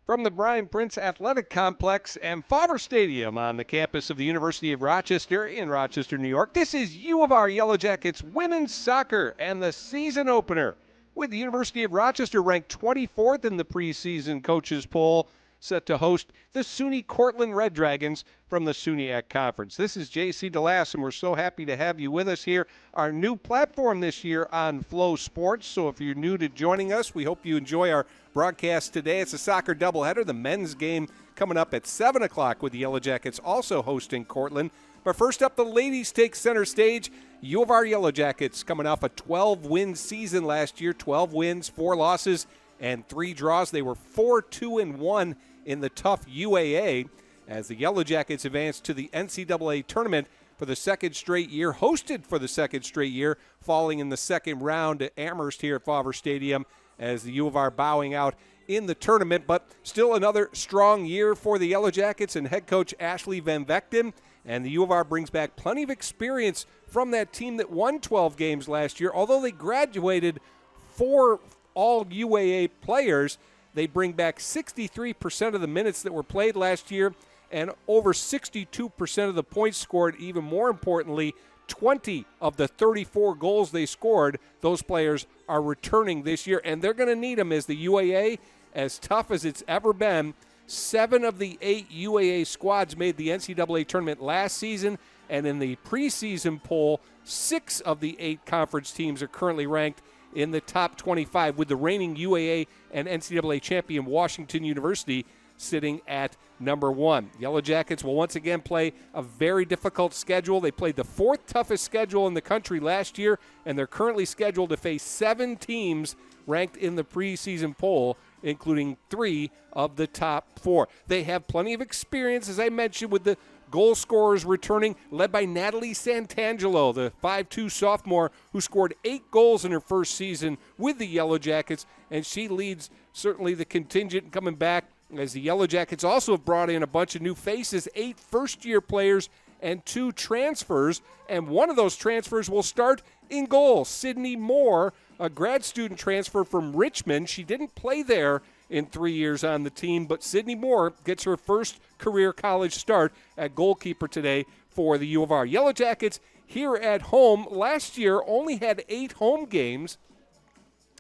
From the Brian Prince Athletic Complex and Favre Stadium on the campus of the University of Rochester in Rochester, New York, this is U of R Yellow Jackets women's soccer and the season opener with the University of Rochester ranked 24th in the preseason coaches poll. set to host the SUNY Cortland Red Dragons from the SUNYAC Conference. This is J.C. DeLass, and we're so happy to have you with us here. Our new platform this year on Flow Sports, so if you're new to joining us, we hope you enjoy our broadcast today. It's a soccer doubleheader, the men's game coming up at 7 o'clock with the Yellow Jackets also hosting Cortland. But first up, the ladies take center stage. U of R Yellow Jackets coming off a 12-win season last year, 12 wins, 4 losses, and 3 draws. They were 4-2-1 in the tough UAA as the Yellow Jackets advanced to the NCAA tournament for the second straight year, hosted for the second straight year, falling in the second round at Amherst here at Favre Stadium as the U of R bowing out in the tournament. But still another strong year for the Yellow Jackets and head coach Ashley Van Vechten. And the U of R brings back plenty of experience from that team that won 12 games last year. Although they graduated 4 all-UAA players, they bring back 63% of the minutes that were played last year and over 62% of the points scored. Even more importantly, 20 of the 34 goals they scored, those players are returning this year. And they're going to need them as the UAA, as tough as it's ever been. 7 of the 8 UAA squads made the NCAA tournament last season, and in the preseason poll, 6 of the 8 conference teams are currently ranked in the top 25, with the reigning UAA and NCAA champion Washington University sitting at number 1. Yellow Jackets will once again play a very difficult schedule. They played the 4th toughest schedule in the country last year, and they're currently scheduled to face 7 teams ranked in the preseason poll, including 3 of the top 4. They have plenty of experience, as I mentioned, with the goal scorers returning, led by Natalie Santangelo, the 5'2 sophomore who scored 8 goals in her first season with the Yellow Jackets, and she leads certainly the contingent coming back, as the Yellow Jackets also have brought in a bunch of new faces, 8 first-year players and 2 transfers, and one of those transfers will start in goal. Sydney Moore, a grad student transfer from Richmond. She didn't play there in 3 years on the team, but Sydney Moore gets her first career college start at goalkeeper today for the U of R. Yellow Jackets here at home last year only had 8 home games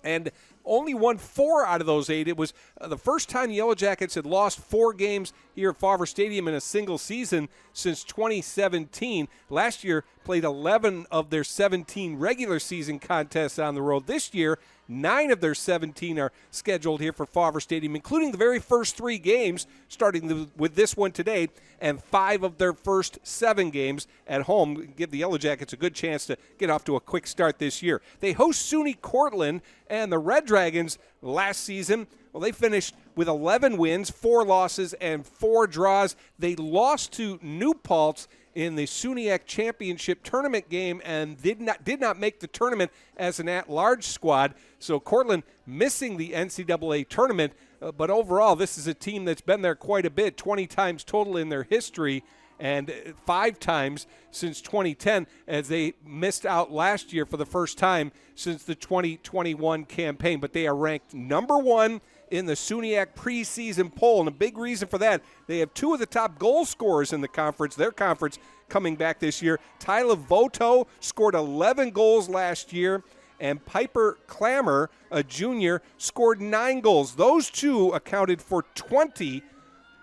and only won 4 out of those 8. It was the first time Yellow Jackets had lost 4 games here at Favre Stadium in a single season since 2017. Last year, played 11 of their 17 regular season contests on the road. This year, 9 of their 17 are scheduled here for Favre Stadium, including the very first 3 games, starting with this one today, and 5 of their first 7 games at home. Give the Yellow Jackets a good chance to get off to a quick start this year. They host SUNY Cortland, and the Red Dragons last season, well, they finished with 11 wins, 4 losses, and 4 draws. They lost to New Paltz in the SUNYAC championship tournament game and did not make the tournament as an at-large squad. So Cortland missing the NCAA tournament, but overall this is a team that's been there quite a bit, 20 times total in their history, and 5 times since 2010, as they missed out last year for the first time since the 2021 campaign. But they are ranked number 1 in the SUNYAC preseason poll, and a big reason for that, they have 2 of the top goal scorers in the conference, their conference, coming back this year. Tyler Voto scored 11 goals last year, and Piper Clammer, a junior, scored 9 goals. Those 2 accounted for 20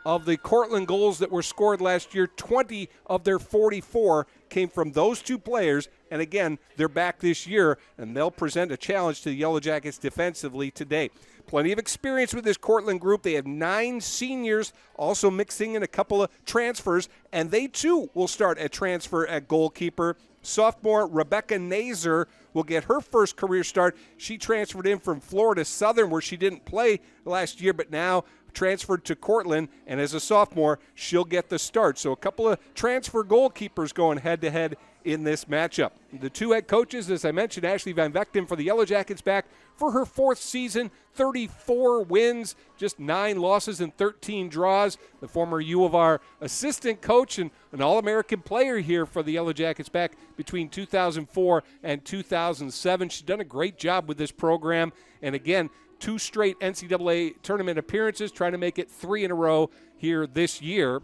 of the Cortland goals that were scored last year. 20 of their 44 came from those 2 players, and again, they're back this year, and they'll present a challenge to the Yellow Jackets defensively today. Plenty of experience with this Cortland group. They have 9 seniors, also mixing in a couple of transfers, and they too will start a transfer at goalkeeper. Sophomore Rebecca Nazer will get her first career start. She transferred in from Florida Southern, where she didn't play last year, but now transferred to Cortland, and as a sophomore, she'll get the start. So a couple of transfer goalkeepers going head-to-head in this matchup. The 2 head coaches, as I mentioned, Ashley Van Vechten for the Yellow Jackets back for her 4th season, 34 wins, just 9 losses and 13 draws. The former U of R assistant coach and an All-American player here for the Yellow Jackets back between 2004 and 2007. She's done a great job with this program, and again, 2 straight NCAA tournament appearances, trying to make it 3 in a row here this year.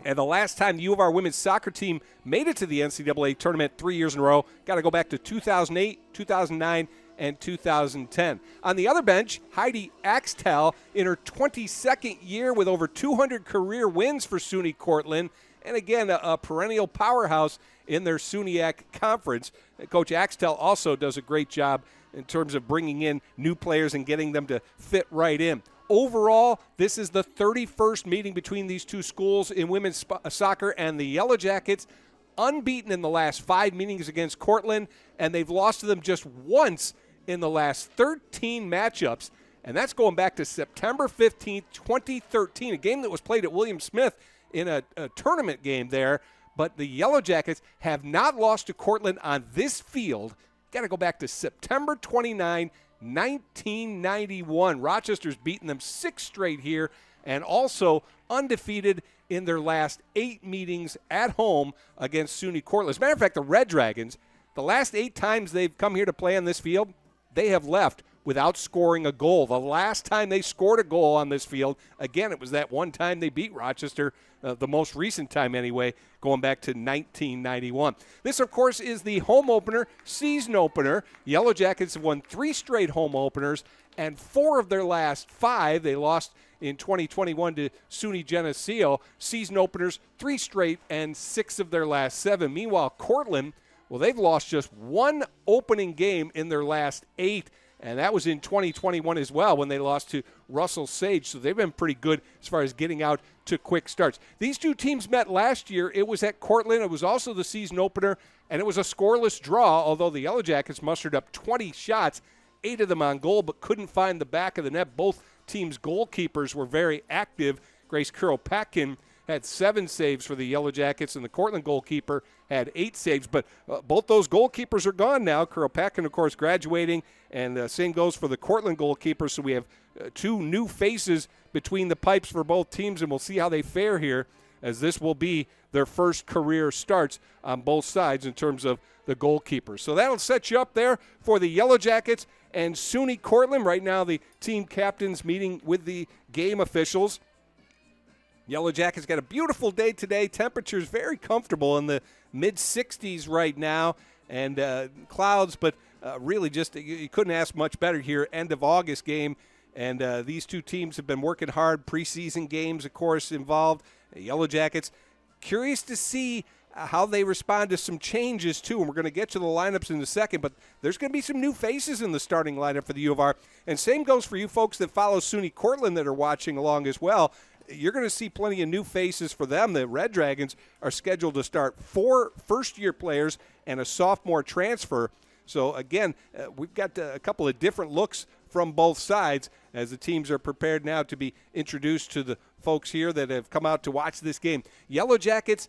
And the last time the U of R women's soccer team made it to the NCAA tournament 3 years in a row, got to go back to 2008, 2009, and 2010. On the other bench, Heidi Axtell in her 22nd year with over 200 career wins for SUNY Cortland, and again, a perennial powerhouse in their SUNYAC conference. Coach Axtell also does a great job in terms of bringing in new players and getting them to fit right in. Overall, this is the 31st meeting between these two schools in women's soccer, and the Yellow Jackets unbeaten in the last 5 meetings against Cortland, and they've lost to them just once in the last 13 matchups, and that's going back to September 15th, 2013, a game that was played at William Smith in a tournament game there. But the Yellow Jackets have not lost to Cortland on this field. Got to go back to September 29, 1991. Rochester's beaten them 6 straight here, and also undefeated in their last 8 meetings at home against SUNY Cortland. As a matter of fact, the Red Dragons, the last 8 times they've come here to play on this field, they have left without scoring a goal. The last time they scored a goal on this field, again, it was that one time they beat Rochester, the most recent time anyway, going back to 1991. This, of course, is the home opener, season opener. Yellow Jackets have won 3 straight home openers, and 4 of their last 5 they lost in 2021 to SUNY Geneseo. Season openers, 3 straight, and 6 of their last 7. Meanwhile, Cortland, well, they've lost just 1 opening game in their last 8, and that was in 2021 as well when they lost to Russell Sage. So they've been pretty good as far as getting out to quick starts. These two teams met last year. It was at Cortland. It was also the season opener, and it was a scoreless draw, although the Yellow Jackets mustered up 20 shots, 8 of them on goal, but couldn't find the back of the net. Both teams' goalkeepers were very active. Grace Kuropatkin had 7 saves for the Yellow Jackets, and the Cortland goalkeeper had 8 saves. But both those goalkeepers are gone now. Kuropatkin, of course, graduating, and same goes for the Cortland goalkeeper. So we have 2 new faces between the pipes for both teams, and we'll see how they fare here, as this will be their first career starts on both sides in terms of the goalkeepers. So that'll set you up there for the Yellow Jackets and SUNY Cortland. Right now, the team captains meeting with the game officials. Yellow Jackets got a beautiful day today. Temperatures very comfortable in the mid-60s right now, and clouds, but really just you couldn't ask much better here. End of August game, and these two teams have been working hard. Preseason games, of course, involved. Yellow Jackets, curious to see how they respond to some changes, too, and we're going to get to the lineups in a second, but there's going to be some new faces in the starting lineup for the U of R, and same goes for you folks that follow SUNY Cortland that are watching along as well. You're going to see plenty of new faces for them. The Red Dragons are scheduled to start 4 first-year players and a sophomore transfer. So, again, we've got a couple of different looks from both sides as the teams are prepared now to be introduced to the folks here that have come out to watch this game. Yellow Jackets,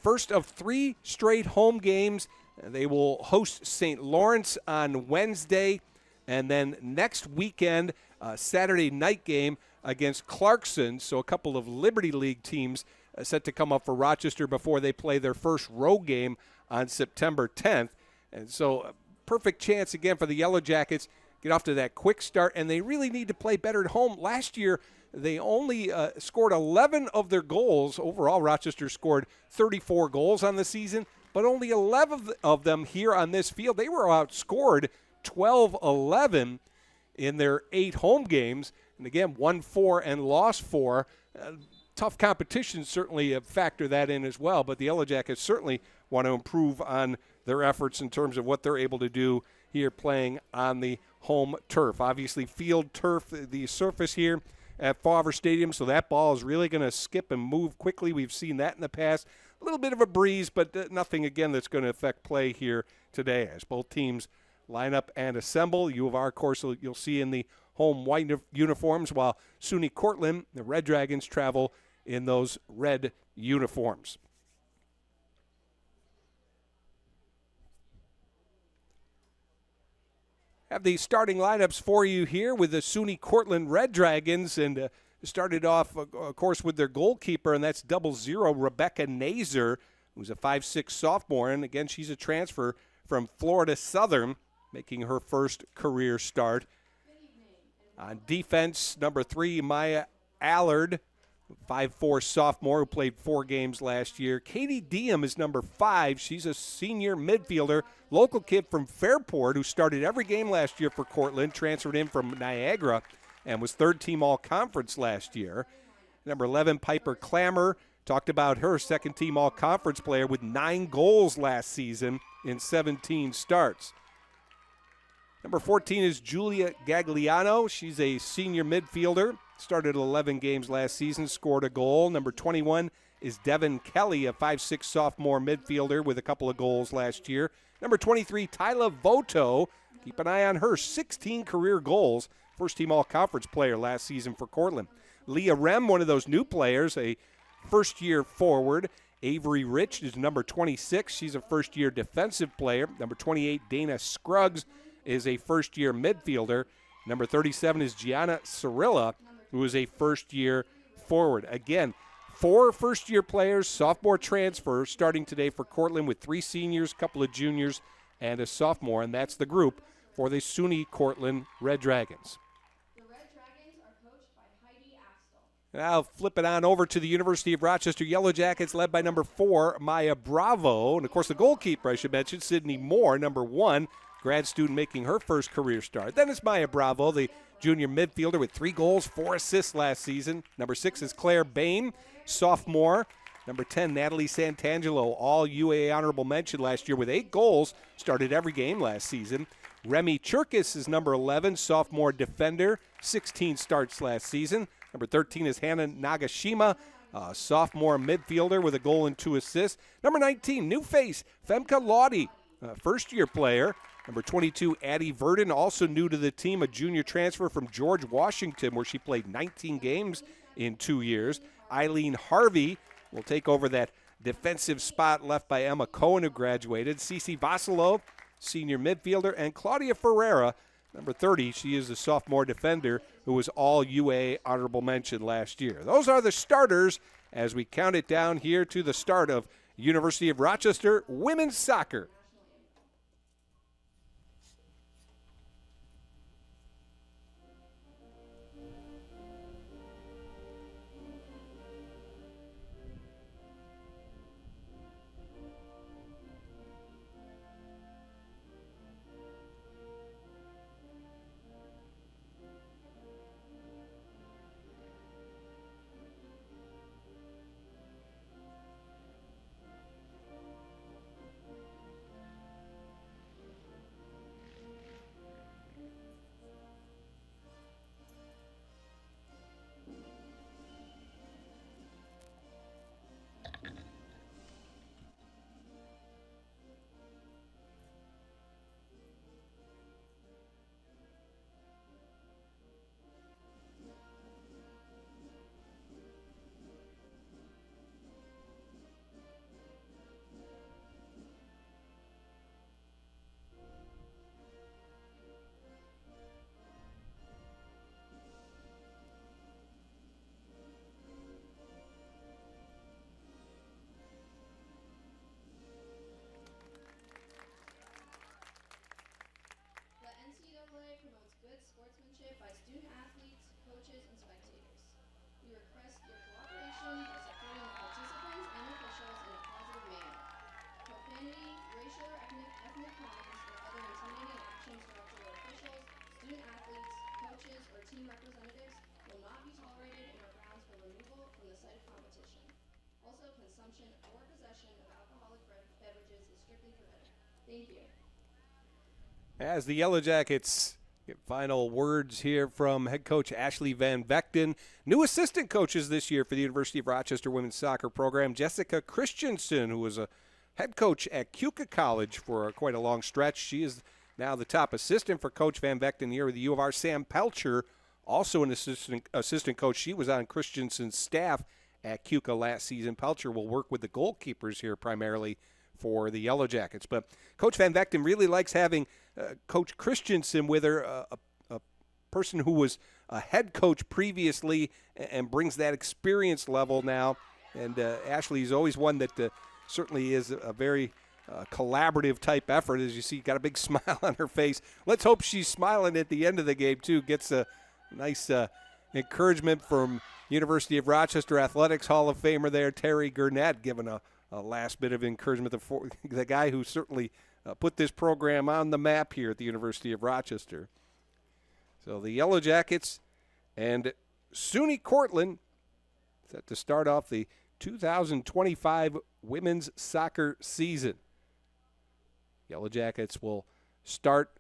first of 3 straight home games. They will host St. Lawrence on Wednesday, and then next weekend, Saturday night game against Clarkson. So a couple of Liberty League teams set to come up for Rochester before they play their first road game on September 10th. And so perfect chance again for the Yellow Jackets, get off to that quick start, and they really need to play better at home. Last year, they only scored 11 of their goals. Overall, Rochester scored 34 goals on the season, but only 11 of them here on this field. They were outscored 12-11 in their 8 home games. And again, won 4 and lost 4. Tough competition certainly factor that in as well, but the Yellow Jackets certainly want to improve on their efforts in terms of what they're able to do here playing on the home turf. Obviously, field turf, the surface here at Favre Stadium, so that ball is really going to skip and move quickly. We've seen that in the past. A little bit of a breeze, but nothing, again, that's going to affect play here today as both teams line up and assemble. U of R, of course, you'll see in the home white uniforms, while SUNY Cortland, the Red Dragons, travel in those red uniforms. Have the starting lineups for you here with the SUNY Cortland Red Dragons, and started off, of course, with their goalkeeper, and that's 00 Rebecca Nazer, who's a 5'6" sophomore, and again, she's a transfer from Florida Southern, making her first career start. On defense, number 3, Maya Allard, 5'4" sophomore who played 4 games last year. Katie Diem is number 5. She's a senior midfielder, local kid from Fairport who started every game last year for Cortland, transferred in from Niagara, and was third-team all-conference last year. Number 11, Piper Clammer, talked about her, second-team all-conference player with 9 goals last season in 17 starts. Number 14 is Julia Gagliano. She's a senior midfielder. Started 11 games last season, scored a goal. Number 21 is Devin Kelly, a 5'6" sophomore midfielder with a couple of goals last year. Number 23, Tyla Voto. Keep an eye on her, 16 career goals. First-team all-conference player last season for Cortland. Leah Rem, one of those new players, a first-year forward. Avery Rich is number 26. She's a first-year defensive player. Number 28, Dana Scruggs, is a first-year midfielder. Number 37 is Gianna Cirilla, who is a first-year forward. Again, 4 first-year players, sophomore transfer, starting today for Cortland with 3 seniors, a couple of juniors, and a sophomore, and that's the group for the SUNY Cortland Red Dragons. The Red Dragons are coached by Heidi Axtell. Now flip it on over to the University of Rochester Yellow Jackets, led by number 4, Maya Bravo, and of course the goalkeeper, I should mention, Sydney Moore, number 1, grad student making her first career start. Then it's Maya Bravo, the junior midfielder with 3 goals, 4 assists last season. Number 6 is Claire Bain, sophomore. Number 10, Natalie Santangelo, all UAA honorable mention last year with 8 goals, started every game last season. Remy Churkis is number 11, sophomore defender, 16 starts last season. Number 13 is Hannah Nagashima, sophomore midfielder with a goal and 2 assists. Number 19, new face, Femke Lottie, first-year player. Number 22, Addie Verdon, also new to the team, a junior transfer from George Washington, where she played 19 games in 2 years. Eileen Harvey will take over that defensive spot left by Emma Cohen, who graduated. Cece Vasilo, senior midfielder, and Claudia Ferreira, number 30. She is a sophomore defender who was all UA honorable mention last year. Those are the starters as we count it down here to the start of University of Rochester women's soccer. NCAA promotes good sportsmanship by student athletes, coaches, and spectators. We request your cooperation by supporting the participants and officials in a positive manner. Profanity, racial or ethnic comments, or other intimidating actions directed at officials, student athletes, coaches, or team representatives will not be tolerated and are grounds for removal from the site of competition. Also, consumption or possession of alcoholic beverages is strictly prohibited. Thank you. As the Yellow Jackets get final words here from head coach Ashley Van Vechten. New assistant coaches this year for the University of Rochester women's soccer program, Jessica Christensen, who was a head coach at Keuka College for quite a long stretch. She is now the top assistant for Coach Van Vechten here with the U of R. Sam Pelcher, also an assistant coach. She was on Christensen's staff at Keuka last season. Pelcher will work with the goalkeepers here primarily for the Yellow Jackets. But Coach Van Vechten really likes having Coach Christensen with her, a person who was a head coach previously and brings that experience level now. And Ashley is always one that certainly is a very collaborative type effort. As you see, got a big smile on her face. Let's hope she's smiling at the end of the game, too. Gets a nice encouragement from University of Rochester Athletics Hall of Famer there, Terry Gurnett, giving a last bit of encouragement. The guy who certainly put this program on the map here at the University of Rochester. So the Yellow Jackets and SUNY Cortland set to start off the 2025 women's soccer season. Yellow Jackets will start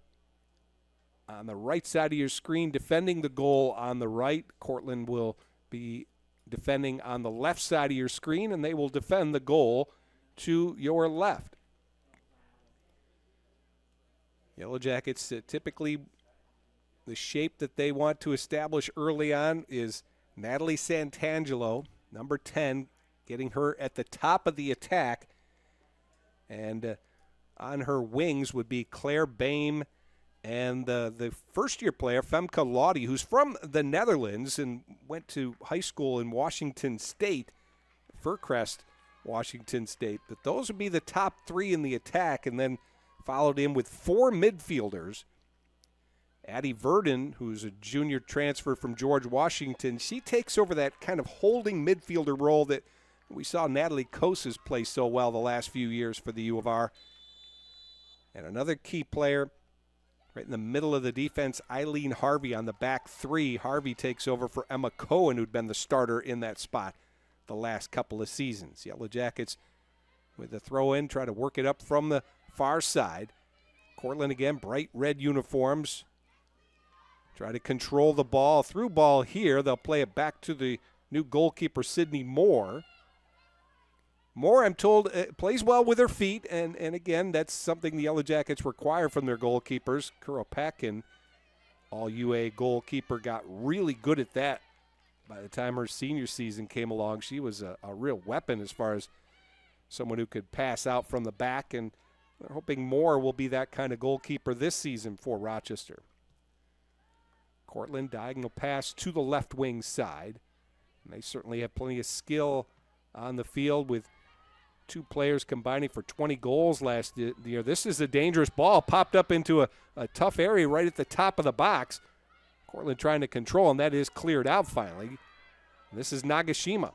on the right side of your screen, defending the goal on the right. Cortland will be defending on the left side of your screen, and they will defend the goal to your left. Yellow Jackets, typically the shape that they want to establish early on is Natalie Santangelo, number 10, getting her at the top of the attack. And on her wings would be Claire Baim and the first-year player, Femke Lottie, who's from the Netherlands and went to high school in Washington State, Furcrest, Washington State. But those would be the top three in the attack, and then followed in with four midfielders. Addie Verdon, who's a junior transfer from George Washington, she takes over that kind of holding midfielder role that we saw Natalie Kosas play so well the last few years for the U of R. And another key player right in the middle of the defense, Eileen Harvey on the back three. Harvey takes over for Emma Cohen, who'd been the starter in that spot the last couple of seasons. Yellow Jackets with the throw-in, try to work it up from the far side. Cortland again, bright red uniforms. Try to control the ball. Through ball here. They'll play it back to the new goalkeeper, Sydney Moore. Moore, I'm told, plays well with her feet, and again, that's something the Yellow Jackets require from their goalkeepers. Kuro Pekin, all-UA goalkeeper, got really good at that by the time her senior season came along. She was a real weapon as far as someone who could pass out from the back, and they're hoping Moore will be that kind of goalkeeper this season for Rochester. Cortland, diagonal pass to the left wing side. And they certainly have plenty of skill on the field with two players combining for 20 goals last year. This is a dangerous ball, popped up into a tough area right at the top of the box. Cortland trying to control, and that is cleared out finally. This is Nagashima.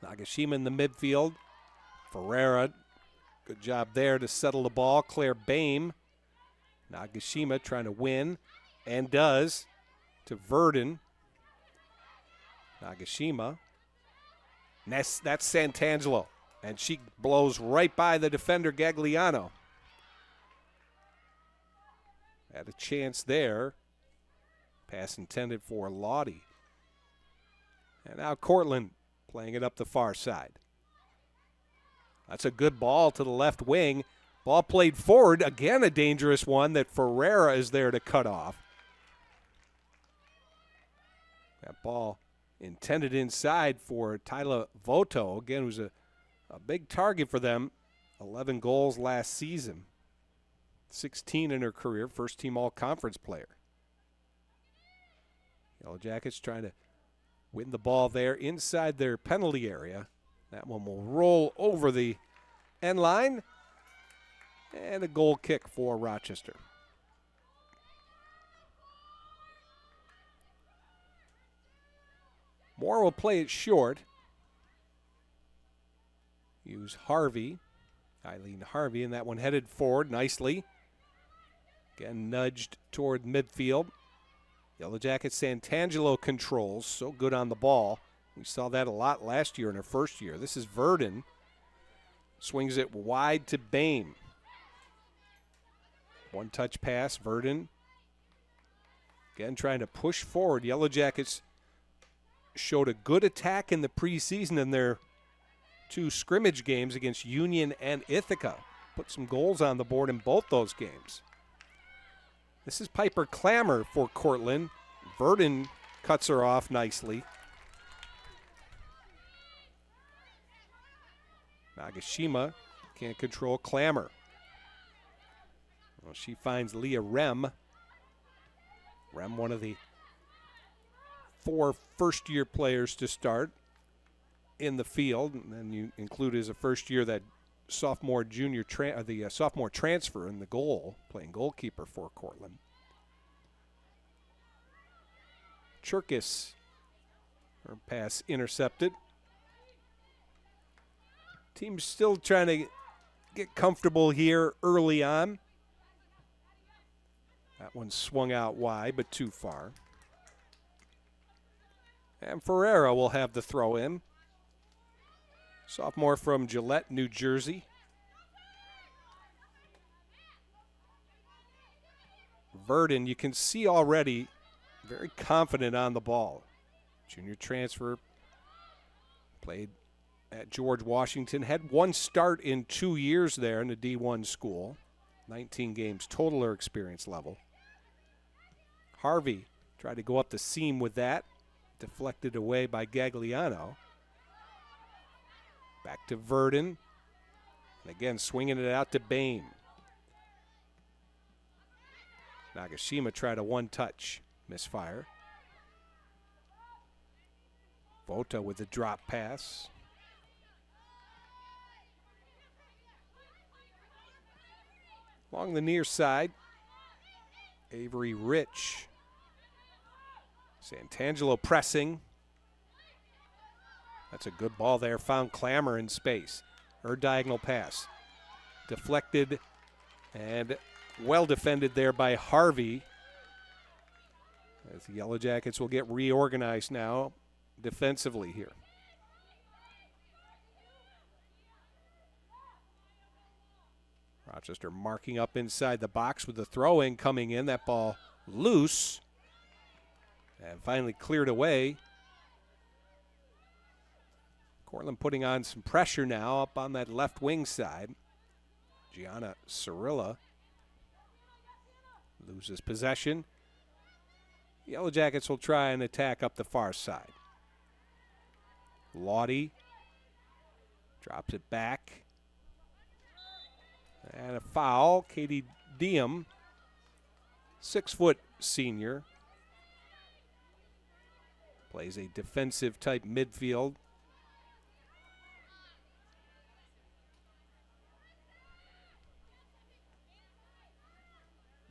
Nagashima in the midfield. Ferreira, good job there to settle the ball. Claire Baim. Nagashima trying to win, and does, to Verdon. Nagashima. That's Santangelo, and she blows right by the defender, Gagliano. Had a chance there. Pass intended for Lottie. And now Cortland playing it up the far side. That's a good ball to the left wing. Ball played forward. Again, a dangerous one that Ferreira is there to cut off. That ball intended inside for Tyla Voto, again, who's a big target for them. 11 goals last season. 16 in her career, first-team all-conference player. Yellow Jackets trying to win the ball there inside their penalty area. That one will roll over the end line. And a goal kick for Rochester. Moore will play it short. Use Harvey, Eileen Harvey, and that one headed forward nicely. Again, nudged toward midfield. Yellow Jackets, Santangelo controls, so good on the ball. We saw that a lot last year in her first year. This is Verdon. Swings it wide to Bain. One-touch pass, Verdon. Again, trying to push forward. Yellow Jackets showed a good attack in the preseason in their two scrimmage games against Union and Ithaca. Put some goals on the board in both those games. This is Piper Clammer for Cortland. Verdon cuts her off nicely. Nagashima can't control Clammer. Well, she finds Leah Rem. Rem, one of the 4 first-year players to start in the field, and then you include as a first year that sophomore sophomore transfer in the goal, playing goalkeeper for Cortland. Cherkis Her pass intercepted. Team's still trying to get comfortable here early on. That one swung out wide, but too far. And Ferreira will have the throw in. Sophomore from Gillette, New Jersey. Verdon, you can see already, very confident on the ball. Junior transfer, played at George Washington, had one start in 2 years there in the D1 school. 19 games total or experience level. Harvey tried to go up the seam with that. Deflected away by Gagliano. Back to Verdon. And again, swinging it out to Bain. Nagashima tried a one-touch misfire. Vota with a drop pass. Along the near side, Avery Rich. Santangelo pressing. That's a good ball there. Found Clammer in space. Her diagonal pass. Deflected and well defended there by Harvey. As the Yellow Jackets will get reorganized now defensively here. Rochester marking up inside the box with the throw-in coming in. That ball loose. And finally cleared away. Cortland putting on some pressure now up on that left wing side. Gianna Cirilla loses possession. Yellow Jackets will try and attack up the far side. Lawdy drops it back. And a foul. Katie Diem, 6-foot senior. Plays a defensive type midfield.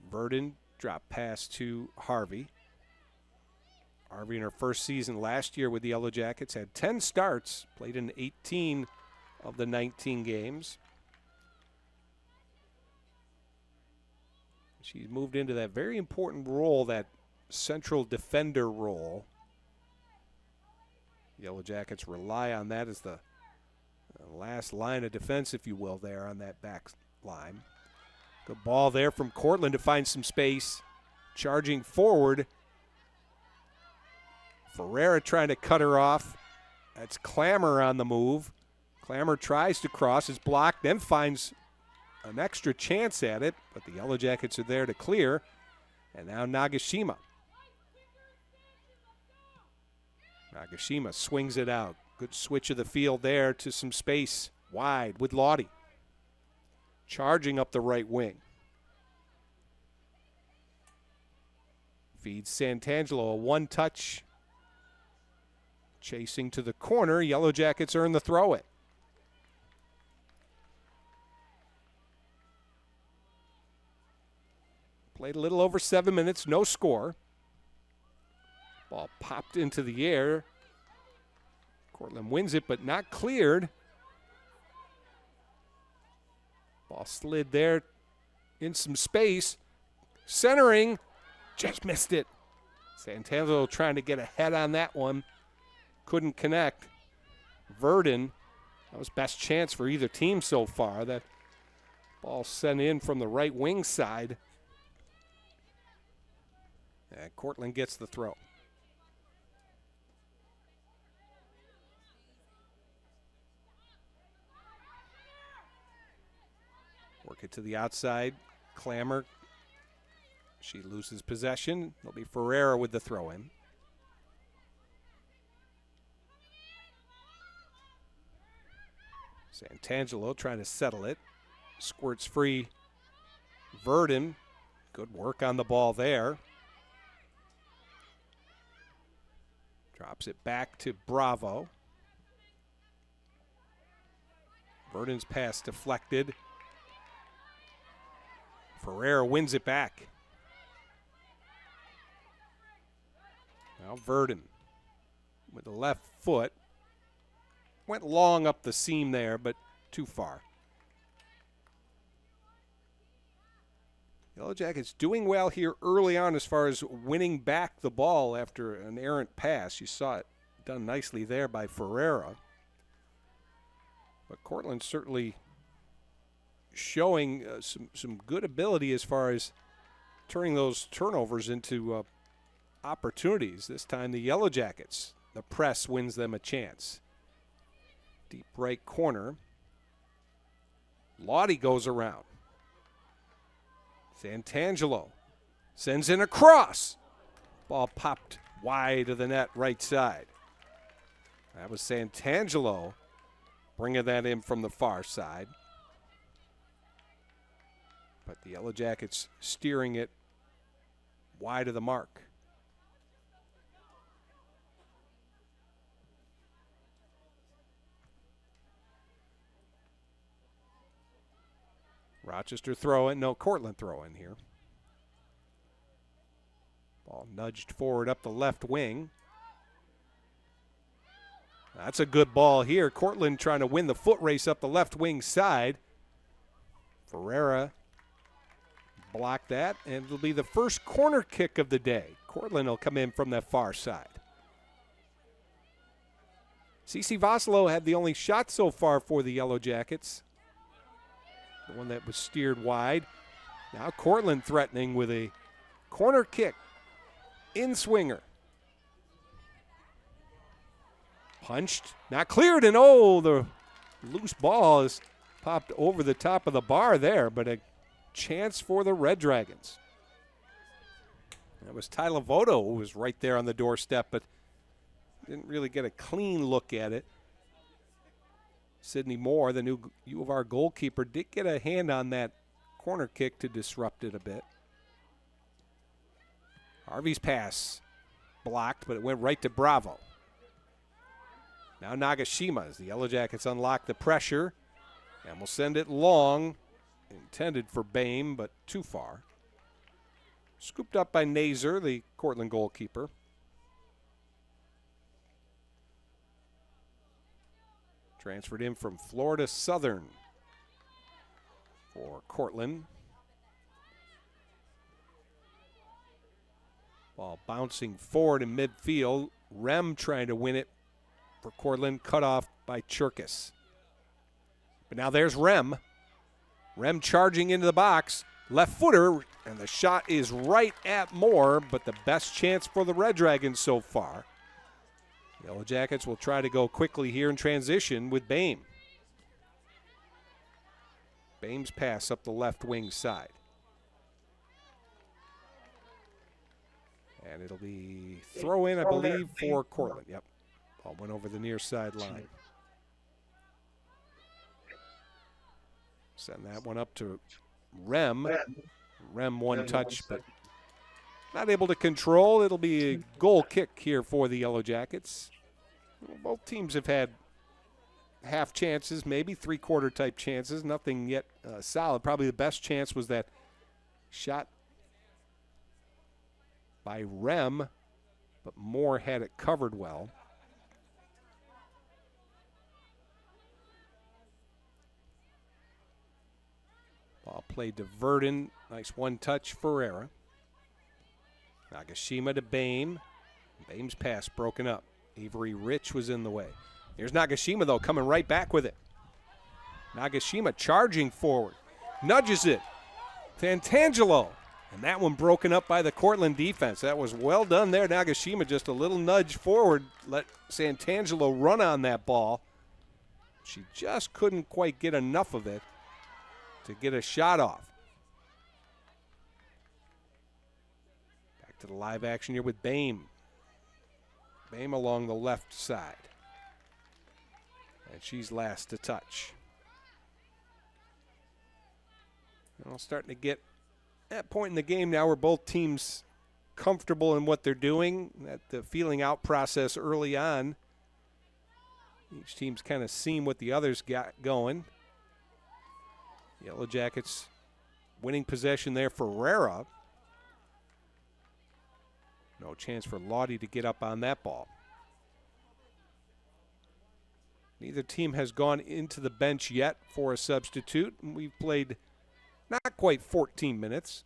Verdon drop pass to Harvey. Harvey in her first season last year with the Yellow Jackets had 10 starts, played in 18 of the 19 games. She's moved into that very important role, that central defender role. Yellow Jackets rely on that as the last line of defense, if you will, there on that back line. Good ball there from Cortland to find some space. Charging forward. Ferreira trying to cut her off. That's Clammer on the move. Clammer tries to cross, is blocked, then finds an extra chance at it, but the Yellow Jackets are there to clear. And now Nagashima. Nagashima swings it out. Good switch of the field there to some space wide with Lawdy. Charging up the right wing. Feeds Santangelo a one-touch. Chasing to the corner. Yellow Jackets earn the throw-in. Played a little over 7 minutes, no score. Ball popped into the air. Cortland wins it, but not cleared. Ball slid there in some space. Centering, just missed it. Santangelo trying to get ahead on that one. Couldn't connect. Verdon, that was best chance for either team so far. That ball sent in from the right wing side. And Cortland gets the throw. Work it to the outside. Clammer. She loses possession. It'll be Ferreira with the throw-in. Santangelo trying to settle it. Squirts free. Verdon. Good work on the ball there. Drops it back to Bravo. Verdon's pass deflected. Ferreira wins it back. Now Verdon. with the left foot. Went long up the seam there, but too far. Yellow Jackets doing well here early on as far as winning back the ball after an errant pass. You saw it done nicely there by Ferreira. But Cortland certainly showing some good ability as far as turning those turnovers into opportunities. This time the Yellow Jackets, the press wins them a chance. Deep right corner. Lottie goes around. Santangelo sends in a cross. Ball popped wide of the net right side. That was Santangelo bringing that in from the far side. But the Yellow Jackets steering it wide of the mark. Rochester throw in, no, Cortland throw in here. Ball nudged forward up the left wing. That's a good ball here. Cortland trying to win the foot race up the left wing side. Ferreira blocked that, and it'll be the first corner kick of the day. Cortland will come in from that far side. CC Vossalo had the only shot so far for the Yellow Jackets. The one that was steered wide. Now Cortland threatening with a corner kick. In swinger. Punched, not cleared, and oh, the loose ball is popped over the top of the bar there, but a chance for the Red Dragons. That was Tyler Voto who was right there on the doorstep, but didn't really get a clean look at it. Sidney Moore, the new U of R goalkeeper, did get a hand on that corner kick to disrupt it a bit. Harvey's pass blocked, but it went right to Bravo. Now Nagashima as the Yellow Jackets unlock the pressure and will send it long, intended for Bame, but too far. Scooped up by Nazer, the Cortland goalkeeper. Transferred in from Florida Southern for Cortland. Ball bouncing forward in midfield. Rem trying to win it for Cortland, cut off by Cherkis. But now there's Rem. Rem charging into the box. Left footer, and the shot is right at Moore, but the best chance for the Red Dragons so far. Yellow Jackets will try to go quickly here in transition with Bame. Bame's pass up the left wing side. And it'll be throw in, I believe, for Cortland. Yep. Ball went over the near side line. Send that one up to Rem. Rem one touch, but not able to control. It'll be a goal kick here for the Yellow Jackets. Both teams have had half chances, maybe three-quarter type chances. Nothing yet solid. Probably the best chance was that shot by Rem, but Moore had it covered well. Ball played to Verdon. Nice one-touch Ferreira. Nagashima to Bame. Bame's pass broken up. Avery Rich was in the way. Here's Nagashima, though, coming right back with it. Nagashima charging forward. Nudges it. Santangelo. And that one broken up by the Cortland defense. That was well done there. Nagashima just a little nudge forward. Let Santangelo run on that ball. She just couldn't quite get enough of it to get a shot off. Back to the live action here with Bame. Bame along the left side. And she's last to touch. Well, starting to get that point in the game now where both teams comfortable in what they're doing. That the feeling out process early on. Each team's kind of seen what the others got going. Yellow Jackets winning possession there for Ferreira. No chance for Lottie to get up on that ball. Neither team has gone into the bench yet for a substitute. We've played not quite 14 minutes.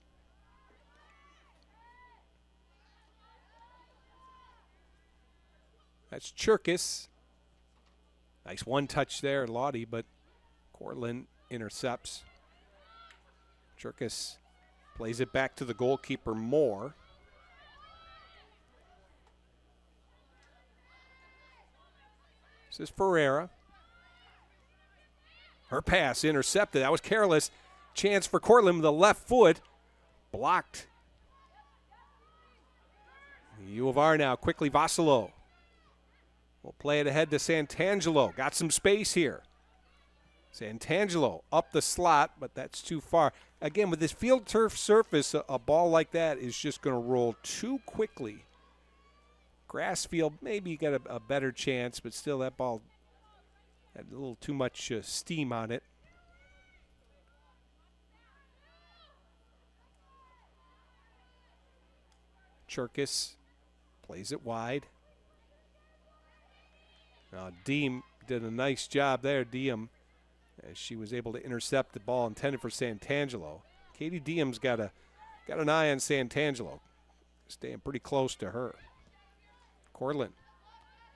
That's Cherkis. Nice one touch there, Lottie, but Cortland intercepts. Cherkis plays it back to the goalkeeper, Moore. This is Ferreira. Her pass intercepted. That was careless. Chance for Cortland with the left foot. Blocked. U of R now, quickly Vasilo. We'll play it ahead to Santangelo. Got some space here. Santangelo up the slot, but that's too far. Again, with this field turf surface, a ball like that is just going to roll too quickly. Grass field, maybe you get a better chance, but still that ball had a little too much steam on it. Cherkis plays it wide. Now Diem did a nice job there, Diem, as she was able to intercept the ball intended for Santangelo. Katie Diem's got an eye on Santangelo, staying pretty close to her. Cortland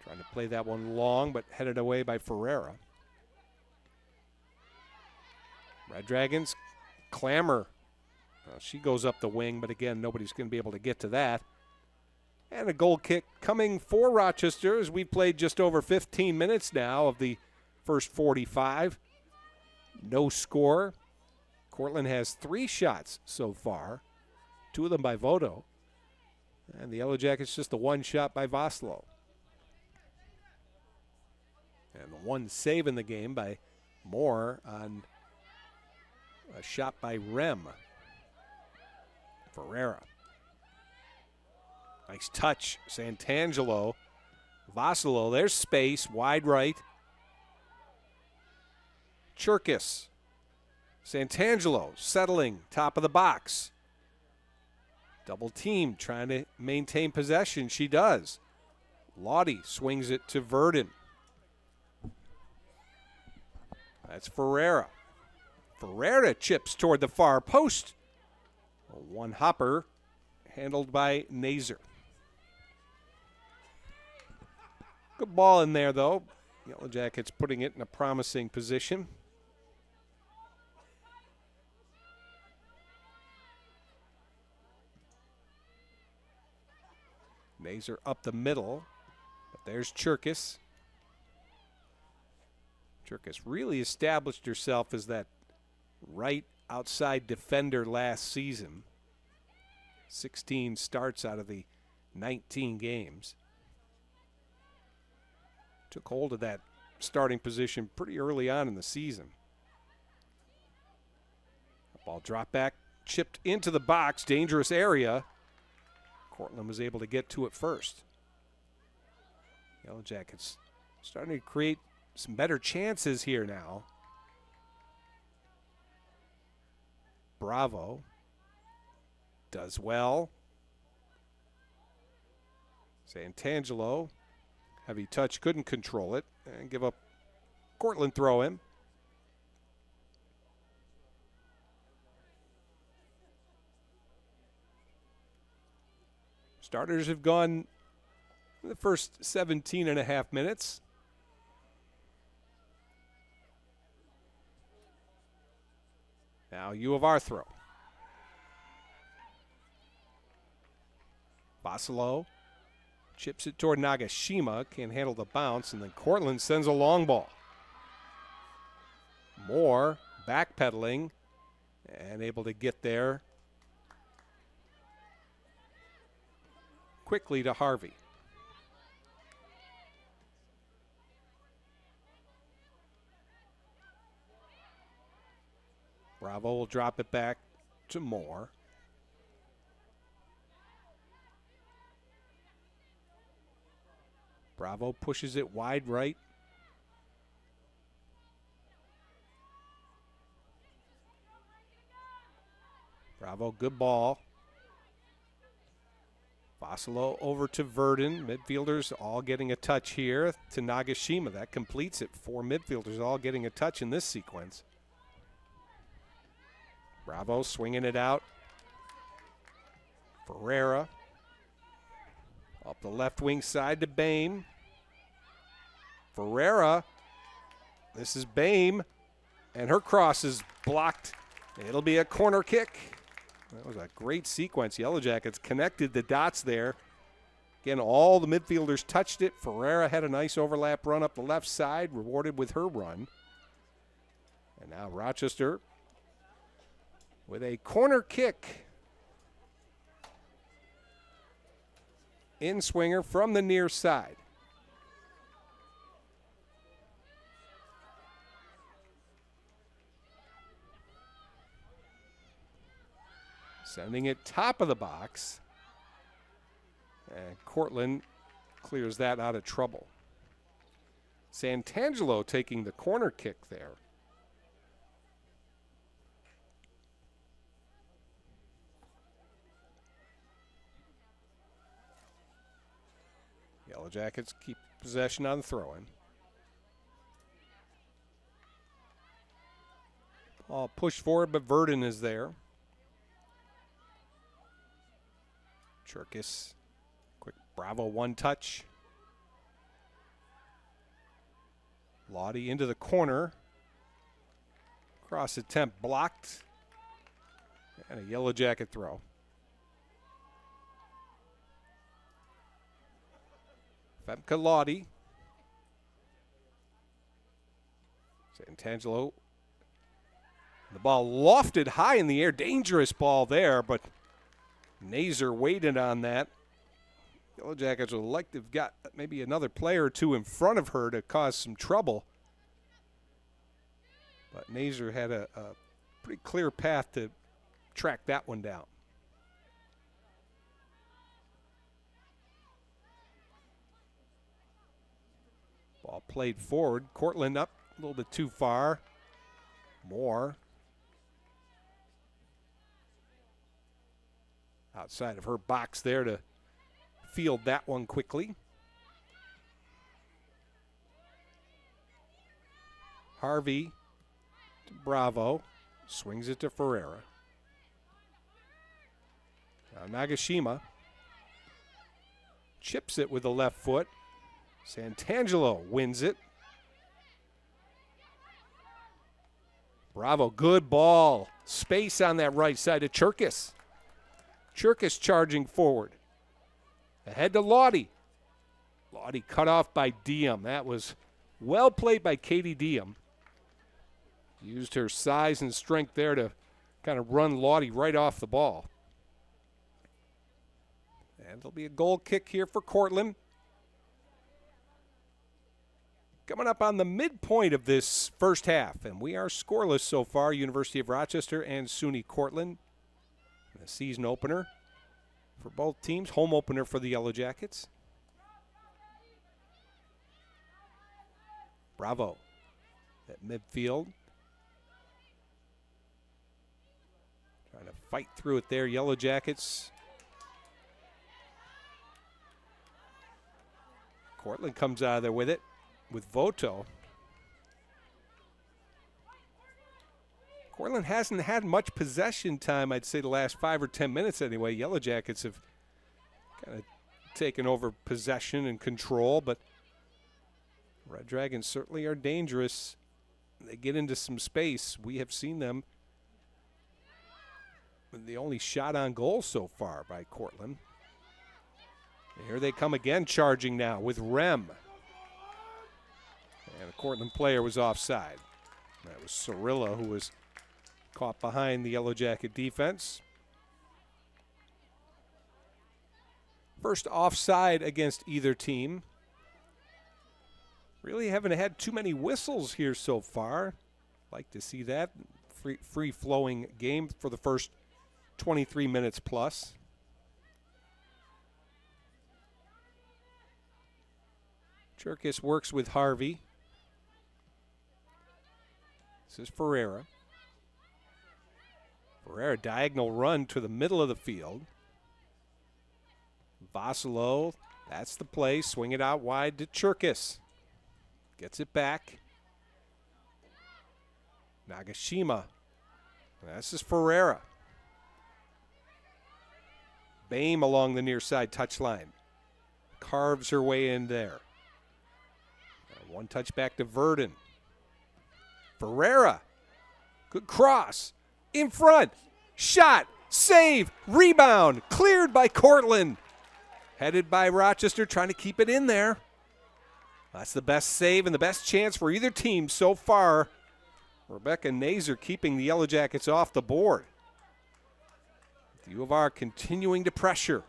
trying to play that one long, but headed away by Ferreira. Red Dragons clamor. She goes up the wing, but again, nobody's going to be able to get to that. And a goal kick coming for Rochester as we've played just over 15 minutes now of the first 45. No score. Cortland has 3 shots so far, 2 of them by Voto. And the Yellow Jackets just the 1 shot by Vasilo. And the 1 save in the game by Moore on a shot by Rem. Ferreira. Nice touch, Santangelo. Vasilo, there's space, wide right. Cherkis. Santangelo settling, top of the box. Double team, trying to maintain possession. She does. Lottie swings it to Verdon. That's Ferreira. Ferreira chips toward the far post. One hopper handled by Nazer. Good ball in there, though. Yellow Jackets putting it in a promising position. Nazer up the middle, but there's Cherkis. Cherkis really established herself as that right outside defender last season. 16 starts out of the 19 games. Took hold of that starting position pretty early on in the season. Ball dropped back, chipped into the box, dangerous area. Cortland was able to get to it first. Yellow Jackets starting to create some better chances here now. Bravo does well. Santangelo, heavy touch, couldn't control it and give up Cortland throw in. Starters have gone in the first 17 and a half minutes. Now U of R throw. Vasilo chips it toward Nagashima, can't handle the bounce, and then Cortland sends a long ball. Moore backpedaling and able to get there quickly to Harvey. Bravo will drop it back to Moore. Bravo pushes it wide right. Bravo, good ball. Bossolo over to Verdon. Midfielders all getting a touch here to Nagashima. That completes it. 4 midfielders all getting a touch in this sequence. Bravo swinging it out. Ferreira up the left wing side to Bame. Ferreira. This is Bame. And her cross is blocked. It'll be a corner kick. That was a great sequence. Yellow Jackets connected the dots there. Again, all the midfielders touched it. Ferreira had a nice overlap run up the left side, rewarded with her run. And now Rochester with a corner kick. In swinger from the near side. Sending it top of the box. And Cortland clears that out of trouble. Santangelo taking the corner kick there. Yellow Jackets keep possession on the throw-in. Ball pushed forward, but Verdon is there. Cherkis, quick Bravo one touch. Lottie into the corner. Cross attempt blocked. And a Yellow Jacket throw. Femke Lottie. Santangelo. The ball lofted high in the air. Dangerous ball there, but Nazer waited on that. Yellow Jackets would like to have got maybe another player or two in front of her to cause some trouble. But Nazer had a pretty clear path to track that one down. Ball played forward. Cortland up a little bit too far. Moore. Outside of her box there to field that one quickly. Harvey to Bravo. Swings it to Ferreira. Now Nagashima chips it with the left foot. Santangelo wins it. Bravo, good ball. Space on that right side to Cherkis. Cherkis charging forward. Ahead to Lottie. Lottie cut off by Diem. That was well played by Katie Diem. Used her size and strength there to kind of run Lottie right off the ball. And there'll be a goal kick here for Cortland. Coming up on the midpoint of this first half, and we are scoreless so far, University of Rochester and SUNY Cortland. The season opener for both teams, home opener for the Yellow Jackets. Bravo at midfield. Trying to fight through it there, Yellow Jackets. Cortland comes out of there with it, with Voto. Cortland hasn't had much possession time, I'd say the last 5 or 10 minutes anyway. Yellow Jackets have kind of taken over possession and control, but Red Dragons certainly are dangerous. They get into some space. We have seen them. The only shot on goal so far by Cortland. And here they come again, charging now with Rem. And a Cortland player was offside. That was Cirilla, who was caught behind the Yellow Jacket defense. First offside against either team. Really haven't had too many whistles here so far. Like to see that. Free-flowing game for the first 23 minutes plus. Cherkis works with Harvey. This is Ferreira. Ferreira, diagonal run to the middle of the field. Vasilo, that's the play. Swing it out wide to Cherkis. Gets it back. Nagashima. This is Ferreira. Bame along the near side touchline. Carves her way in there. One touch back to Verdon. Ferreira. Good cross. In front. Shot. Save. Rebound. Cleared by Cortland. Headed by Rochester, trying to keep it in there. That's the best save and the best chance for either team so far. Rebecca Nazer keeping the Yellow Jackets off the board. The U of R continuing to pressure.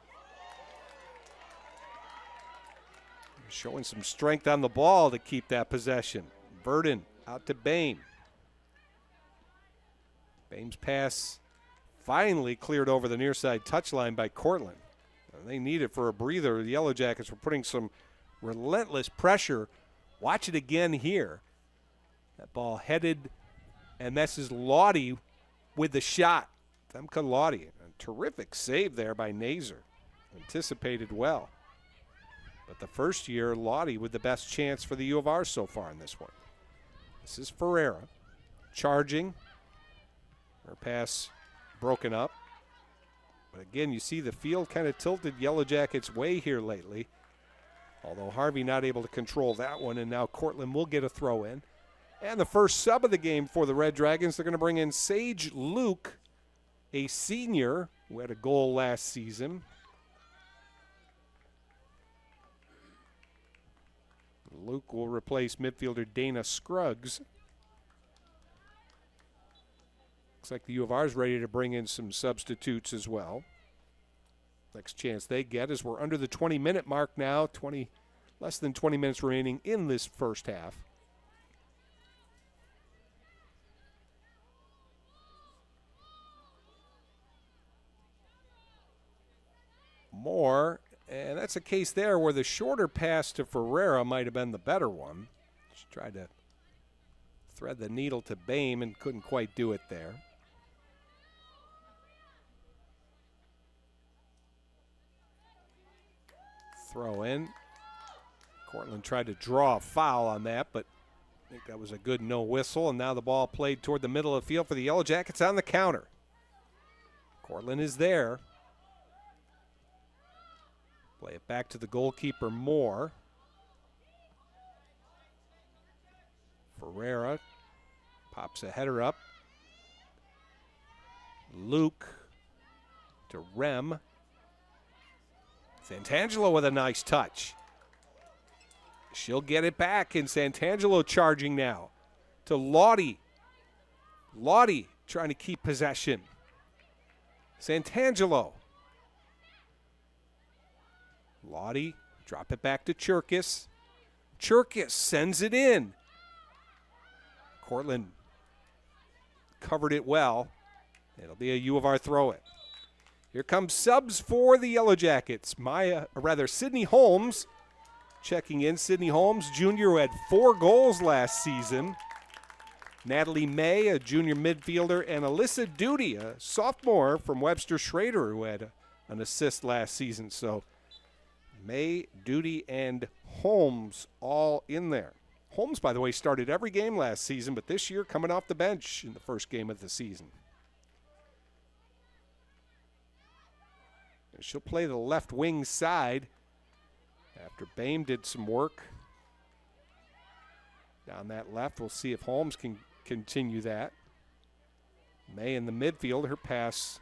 Showing some strength on the ball to keep that possession. Verdon out to Bame. Bame's pass finally cleared over the near side touchline by Cortland. They need it for a breather. The Yellow Jackets were putting some relentless pressure. Watch it again here. That ball headed, and this is Lottie with the shot. Femke Lottie. A terrific save there by Nazer. Anticipated well. But the first year, Lottie with the best chance for the U of R so far in this one. This is Ferreira. Charging. Her pass broken up. But again, you see the field kind of tilted Yellow Jackets' way here lately. Although Harvey not able to control that one, and now Cortland will get a throw in. And the first sub of the game for the Red Dragons, they're going to bring in Sage Luke, a senior who had a goal last season. Luke will replace midfielder Dana Scruggs. Looks like the U of R is ready to bring in some substitutes as well. Next chance they get is we're under the 20-minute mark now. Less than 20 minutes remaining in this first half. Moore, and that's a case there where the shorter pass to Ferreira might have been the better one. She tried to thread the needle to Bame and couldn't quite do it there. Throw in. Cortland tried to draw a foul on that, but I think that was a good no whistle, and now the ball played toward the middle of the field for the Yellow Jackets on the counter. Cortland is there. Play it back to the goalkeeper, Moore. Ferreira pops a header up. Luke to Rem. Santangelo with a nice touch. She'll get it back, and Santangelo charging now to Lottie. Lottie trying to keep possession. Santangelo. Lottie, drop it back to Cherkis. Cherkis sends it in. Cortland covered it well. It'll be a U of R throw-in. Here comes subs for the Yellow Jackets. Sydney Holmes checking in. Sydney Holmes, junior, who had 4 goals last season. Natalie May, a junior midfielder, and Alyssa Duty, a sophomore from Webster Schrader, who had an assist last season. So May, Duty, and Holmes all in there. Holmes, by the way, started every game last season, but this year coming off the bench in the first game of the season. And she'll play the left wing side after Bame did some work down that left. We'll see if Holmes can continue that. May in the midfield, her pass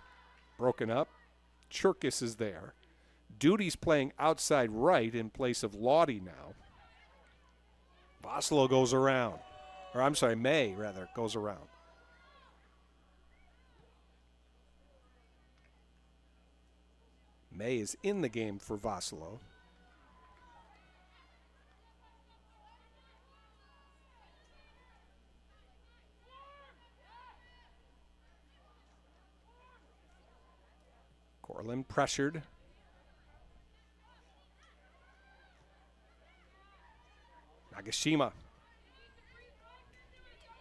broken up. Cherkis is there. Duty's playing outside right in place of Lottie now. Vasilo goes around. Or I'm sorry, May, rather, goes around. May is in the game for Vasilo. Cortland pressured. Nagashima.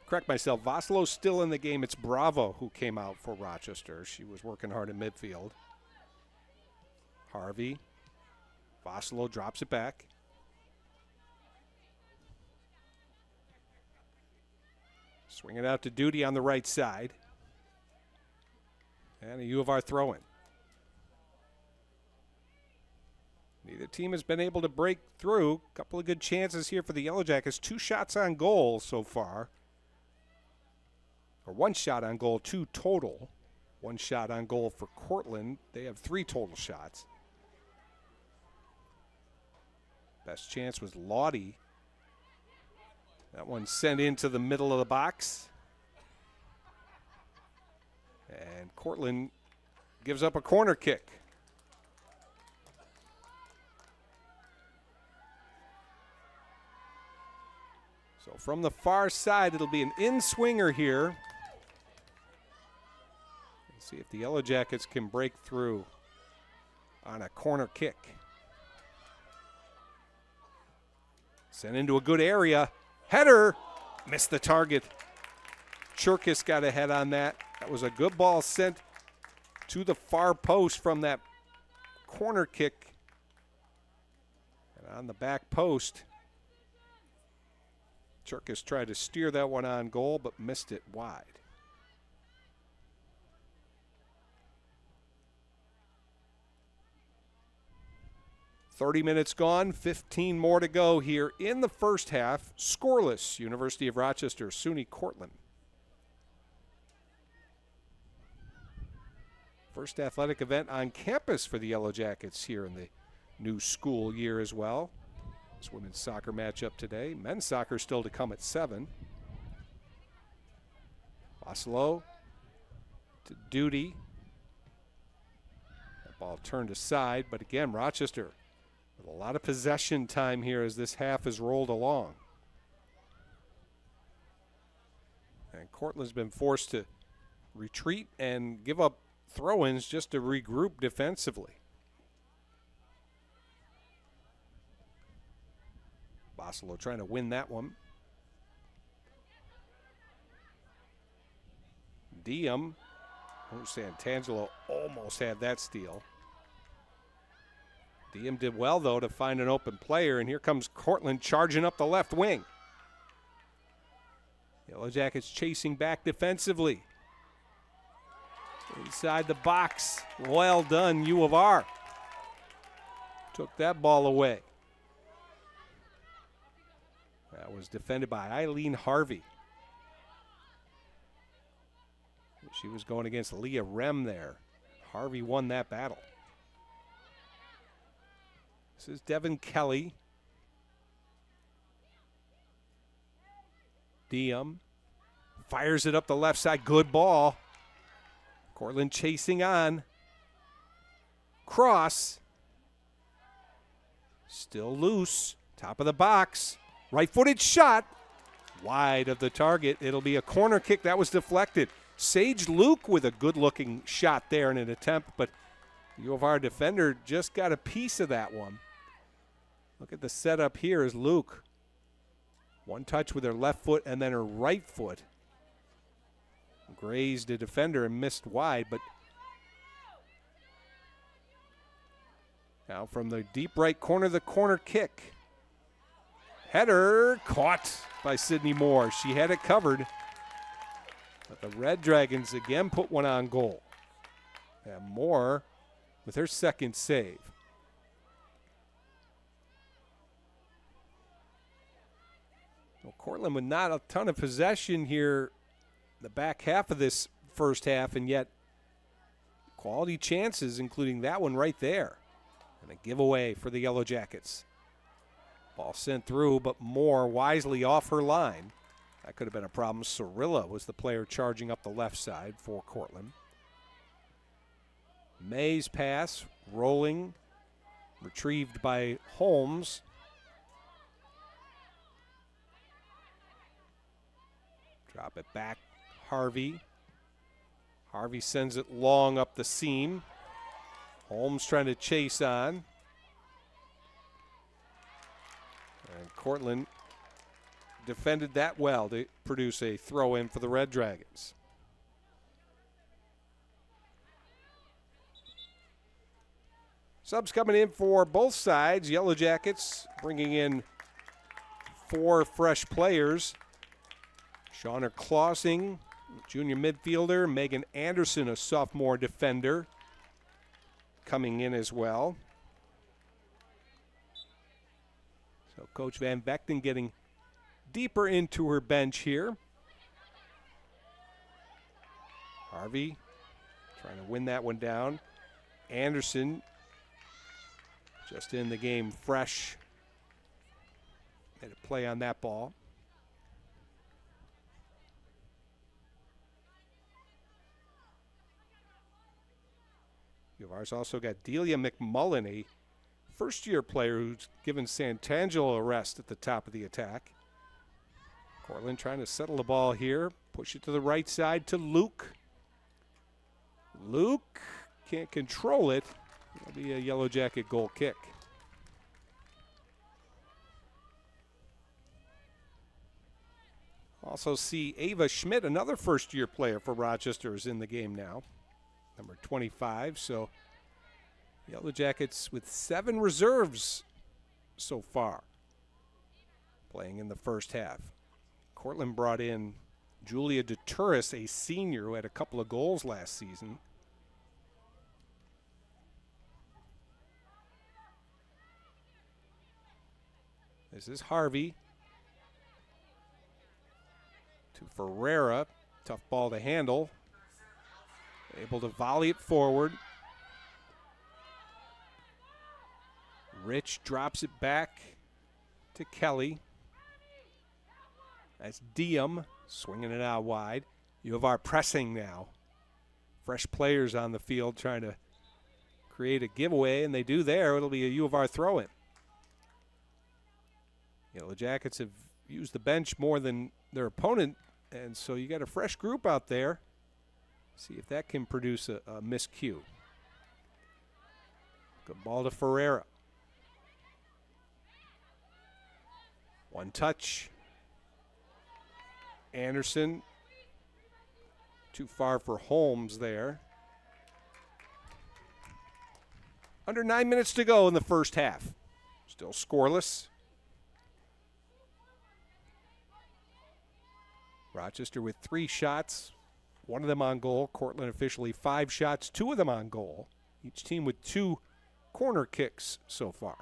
Correct myself, Vasilo's still in the game. It's Bravo who came out for Rochester. She was working hard in midfield. Harvey Vossalo drops it back. Swing it out to Duty on the right side. And a U of R throw-in. Neither team has been able to break through. A couple of good chances here for the Yellow Jackets. 2 shots on goal so far. Or 1 shot on goal, 2 total. 1 shot on goal for Cortland. They have 3 total shots. Best chance was Lawdy. That one sent into the middle of the box. And Cortland gives up a corner kick. So from the far side, it'll be an in-swinger here. Let's see if the Yellow Jackets can break through on a corner kick. Sent into a good area. Header, missed the target. Churkis got ahead on that. That was a good ball sent to the far post from that corner kick. And on the back post, Churkis tried to steer that one on goal, but missed it wide. "30 minutes gone, 15 more to go here in the first half. Scoreless, University of Rochester, SUNY Cortland. First athletic event on campus for the Yellow Jackets here in the new school year as well. This women's soccer matchup today. Men's soccer still to come at 7. Vossalo to Duty. That ball turned aside, but again, Rochester with a lot of possession time here as this half has rolled along. And Cortland's been forced to retreat and give up throw-ins just to regroup defensively. Vossalo trying to win that one. DIII, Santangelo almost had that steal. DIII did well, though, to find an open player, and here comes Cortland charging up the left wing. Yellow Jackets chasing back defensively. Inside the box. Well done, U of R. Took that ball away. That was defended by Eileen Harvey. She was going against Leah Rem there. Harvey won that battle. This is Devin Kelly. DIII fires it up the left side. Good ball. Cortland chasing on. Cross. Still loose. Top of the box. Right-footed shot. Wide of the target. It'll be a corner kick. That was deflected. Sage Luke with a good-looking shot there in an attempt, but U of R defender just got a piece of that one. Look at the setup here as Luke. One touch with her left foot and then her right foot. Grazed a defender and missed wide, but now from the deep right corner, the corner kick. Header caught by Sydney Moore. She had it covered, but the Red Dragons again put one on goal. And Moore with her second save. Well, Cortland with not a ton of possession here the back half of this first half, and yet quality chances, including that one right there. And a giveaway for the Yellow Jackets. Ball sent through, but Moore wisely off her line. That could have been a problem. Cirilla was the player charging up the left side for Cortland. May's pass, rolling, retrieved by Holmes. Drop it back, Harvey. Harvey sends it long up the seam. Holmes trying to chase on. And Cortland defended that well to produce a throw-in for the Red Dragons. Subs coming in for both sides. Yellow Jackets bringing in 4 fresh players. Shauna Clausing, junior midfielder. Megan Anderson, a sophomore defender, coming in as well. So Coach Van Vechten getting deeper into her bench here. Harvey trying to win that one down. Anderson just in the game fresh. Made a play on that ball. U of R's also got Delia McMullen, a first-year player who's given Santangelo a rest at the top of the attack. Cortland trying to settle the ball here. Push it to the right side to Luke. Luke can't control it. It'll be a Yellow Jacket goal kick. Also see Ava Schmidt, another first-year player for Rochester, is in the game now. Number 25. So Yellow Jackets with 7 reserves so far playing in the first half. Cortland brought in Julia DeTuris, a senior who had a couple of goals last season. This is Harvey to Ferreira. Tough ball to handle. Able to volley it forward. Rich drops it back to Kelly. That's Diem swinging it out wide. U of R pressing now. Fresh players on the field trying to create a giveaway, and they do there. It'll be a U of R throw-in. Yellow Jackets have used the bench more than their opponent, and so you got a fresh group out there. See if that can produce a miscue. Good ball to Ferreira. One touch. Anderson. Too far for Holmes there. Under 9 minutes to go in the first half. Still scoreless. Rochester with 3 shots, 1 of them on goal. Cortland officially 5 shots, 2 of them on goal. Each team with 2 corner kicks so far.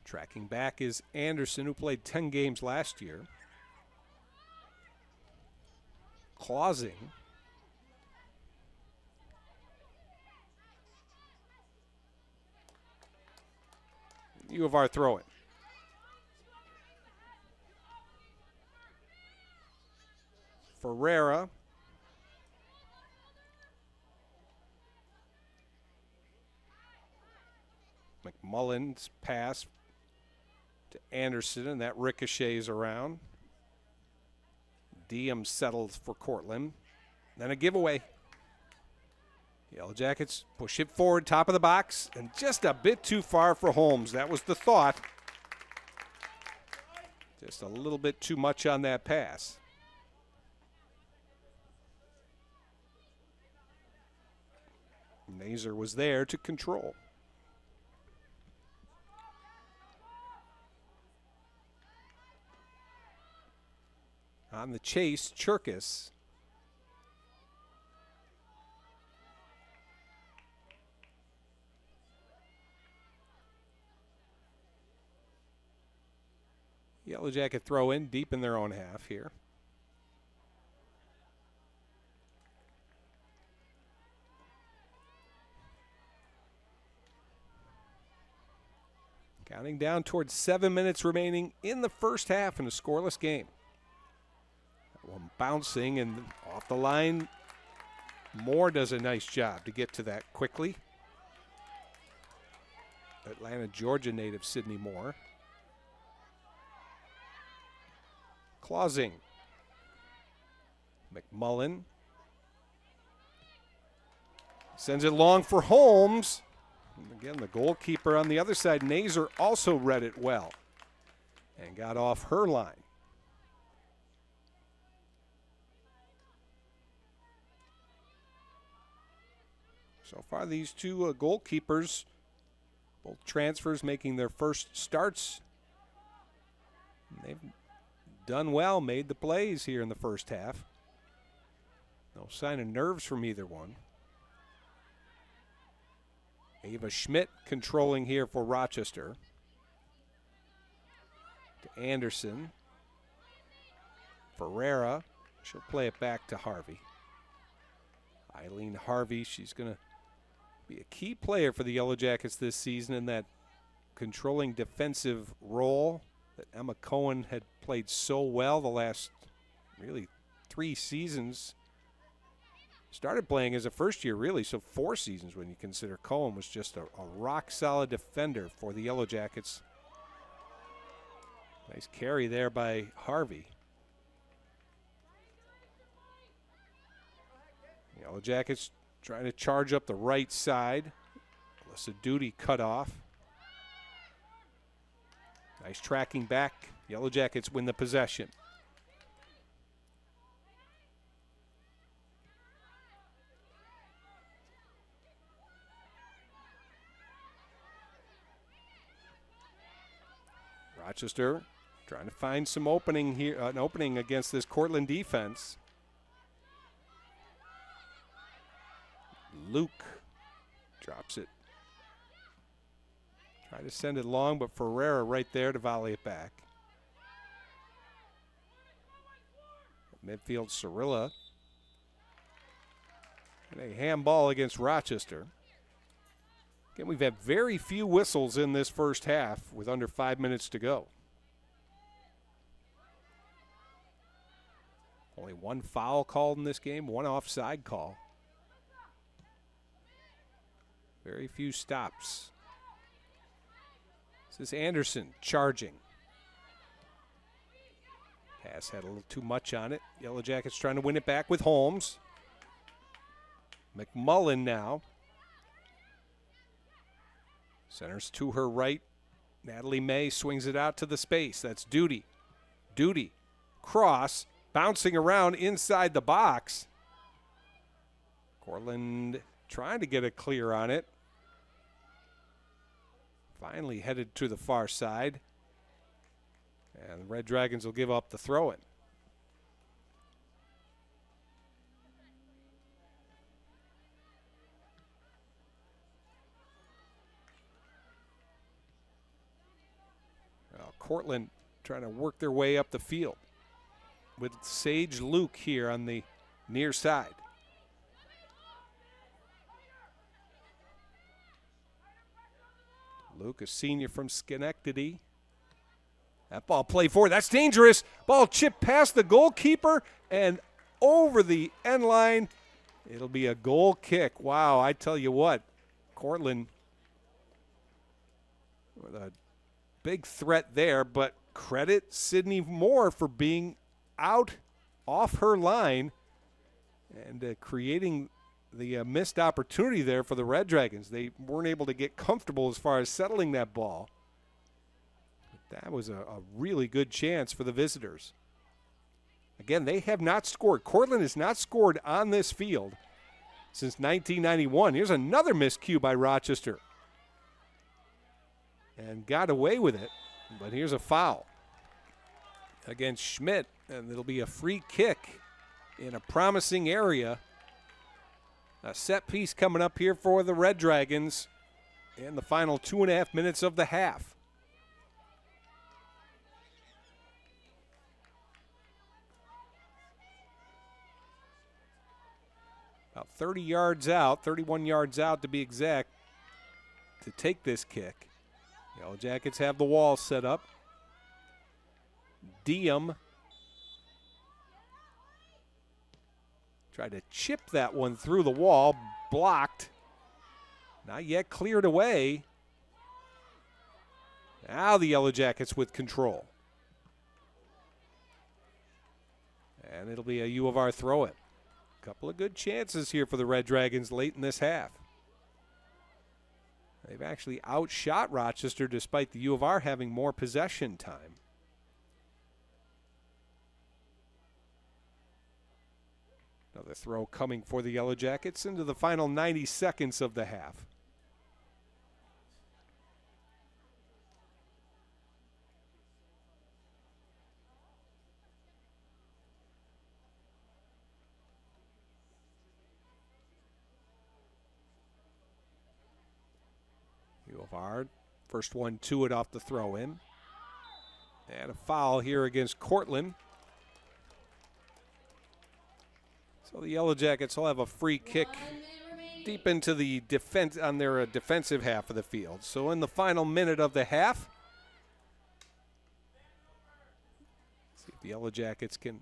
Tracking back is Anderson, who played 10 games last year. Clausing. U of R throw-in. Ferreira. McMullen's pass to Anderson, and that ricochets around. Diem settles for Cortland. Then a giveaway. Yellow Jackets push it forward, top of the box, and just a bit too far for Holmes. That was the thought. Just a little bit too much on that pass. Nazer was there to control. On the chase, Cherkis. Yellow Jacket throw in deep in their own half here. Counting down towards 7 minutes remaining in the first half in a scoreless game. That one bouncing and off the line. Moore does a nice job to get to that quickly. Atlanta, Georgia native Sydney Moore. Clausing. McMullen. Sends it long for Holmes. And again, the goalkeeper on the other side, Nazer, also read it well and got off her line. So far, these two goalkeepers, both transfers, making their first starts. They've done well, made the plays here in the first half. No sign of nerves from either one. Ava Schmidt controlling here for Rochester. To Anderson. Ferreira. She'll play it back to Harvey. Eileen Harvey, she's going to be a key player for the Yellow Jackets this season in that controlling defensive role that Emma Cohen had played so well the last really 3 seasons. Started playing as a first year, really, so 4 seasons when you consider Cohen was just a rock-solid defender for the Yellow Jackets. Nice carry there by Harvey. Yellow Jackets trying to charge up the right side. Alyssa Duty cut off. Nice tracking back. Yellow Jackets win the possession. Rochester trying to find some opening here, an opening against this Cortland defense. Luke drops it. Try to send it long, but Ferreira right there to volley it back. Midfield, Cirilla. And a handball against Rochester. Again, we've had very few whistles in this first half with under 5 minutes to go. Only 1 foul called in this game, 1 offside call. Very few stops. This is Anderson charging. Pass had a little too much on it. Yellow Jackets trying to win it back with Holmes. McMullen now. Centers to her right. Natalie May swings it out to the space. That's Duty. Duty. Cross. Bouncing around inside the box. Cortland trying to get a clear on it. Finally headed to the far side. And the Red Dragons will give up the throw-in. Well, Cortland trying to work their way up the field with Sage Luke here on the near side. Luke, a senior from Schenectady. That ball played forward. That's dangerous. Ball chipped past the goalkeeper and over the end line. It'll be a goal kick. Wow, I tell you what, Cortland with a big threat there, but credit Sydney Moore for being out off her line and creating the missed opportunity there for the Red Dragons. They weren't able to get comfortable as far as settling that ball. But that was a really good chance for the visitors. Again, they have not scored. Cortland has not scored on this field since 1991. Here's another miscue by Rochester. And got away with it, but here's a foul against Schmidt, and it'll be a free kick in a promising area. A set piece coming up here for the Red Dragons in the final 2.5 minutes of the half. About 30 yards out, 31 yards out to be exact, to take this kick. Yellow Jackets have the wall set up. DIII tried to chip that one through the wall, blocked. Not yet cleared away. Now the Yellow Jackets with control. And it'll be a U of R throw-in. Couple of good chances here for the Red Dragons late in this half. They've actually outshot Rochester despite the U of R having more possession time. Another throw coming for the Yellow Jackets into the final 90 seconds of the half. Boulevard, first one to it off the throw in. And a foul here against Cortland. So the Yellow Jackets will have a free kick deep into the defense on their defensive half of the field. So in the final minute of the half, see if the Yellow Jackets can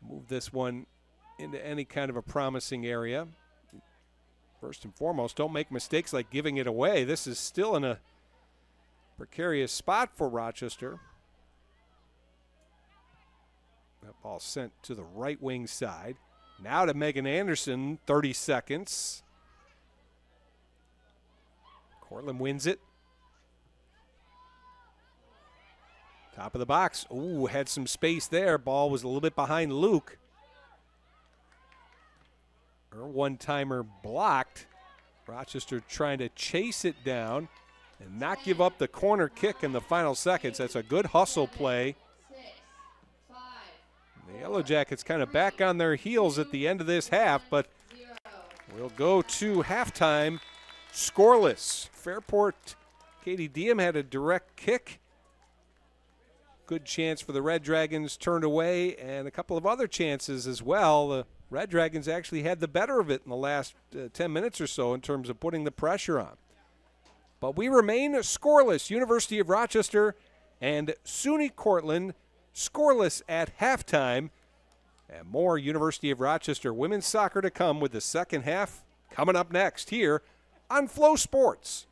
move this one into any kind of a promising area. First and foremost, don't make mistakes like giving it away. This is still in a precarious spot for Rochester. That ball sent to the right wing side. Now to Megan Anderson, 30 seconds. Cortland wins it. Top of the box. Ooh, had some space there. Ball was a little bit behind Luke. Her one-timer blocked. Rochester trying to chase it down and not give up the corner kick in the final seconds. That's a good hustle play. The Yellow Jackets kind of back on their heels at the end of this half, but we'll go to halftime scoreless. Fairport, Katie Diem had a direct kick. Good chance for the Red Dragons, turned away, and a couple of other chances as well. The Red Dragons actually had the better of it in the last 10 minutes or so in terms of putting the pressure on. But we remain scoreless. University of Rochester and SUNY Cortland scoreless at halftime. And more University of Rochester women's soccer to come with the second half coming up next here on Flow Sports.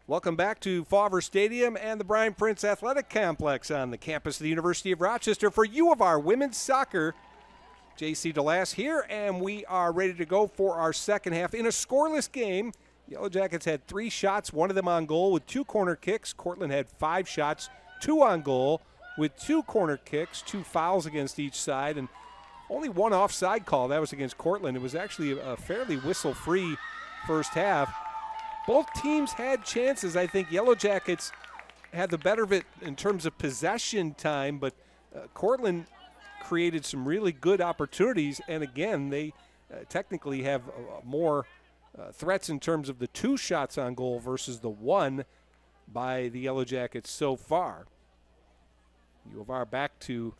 Welcome back to Fauver Stadium and the Brian Prince Athletic Complex on the campus of the University of Rochester for U of R women's soccer. J.C. DeLass here, and we are ready to go for our second half in a scoreless game. Yellow Jackets had 3 shots, one of them on goal with 2 corner kicks. Cortland had 5 shots, 2 on goal with 2 corner kicks, 2 fouls against each side, and only 1 offside call. That was against Cortland. It was actually a fairly whistle-free first half. Both teams had chances. I think Yellow Jackets had the better of it in terms of possession time, but Cortland created some really good opportunities, and again, they technically have more threats in terms of the 2 shots on goal versus the 1 by the Yellow Jackets so far. U of R back to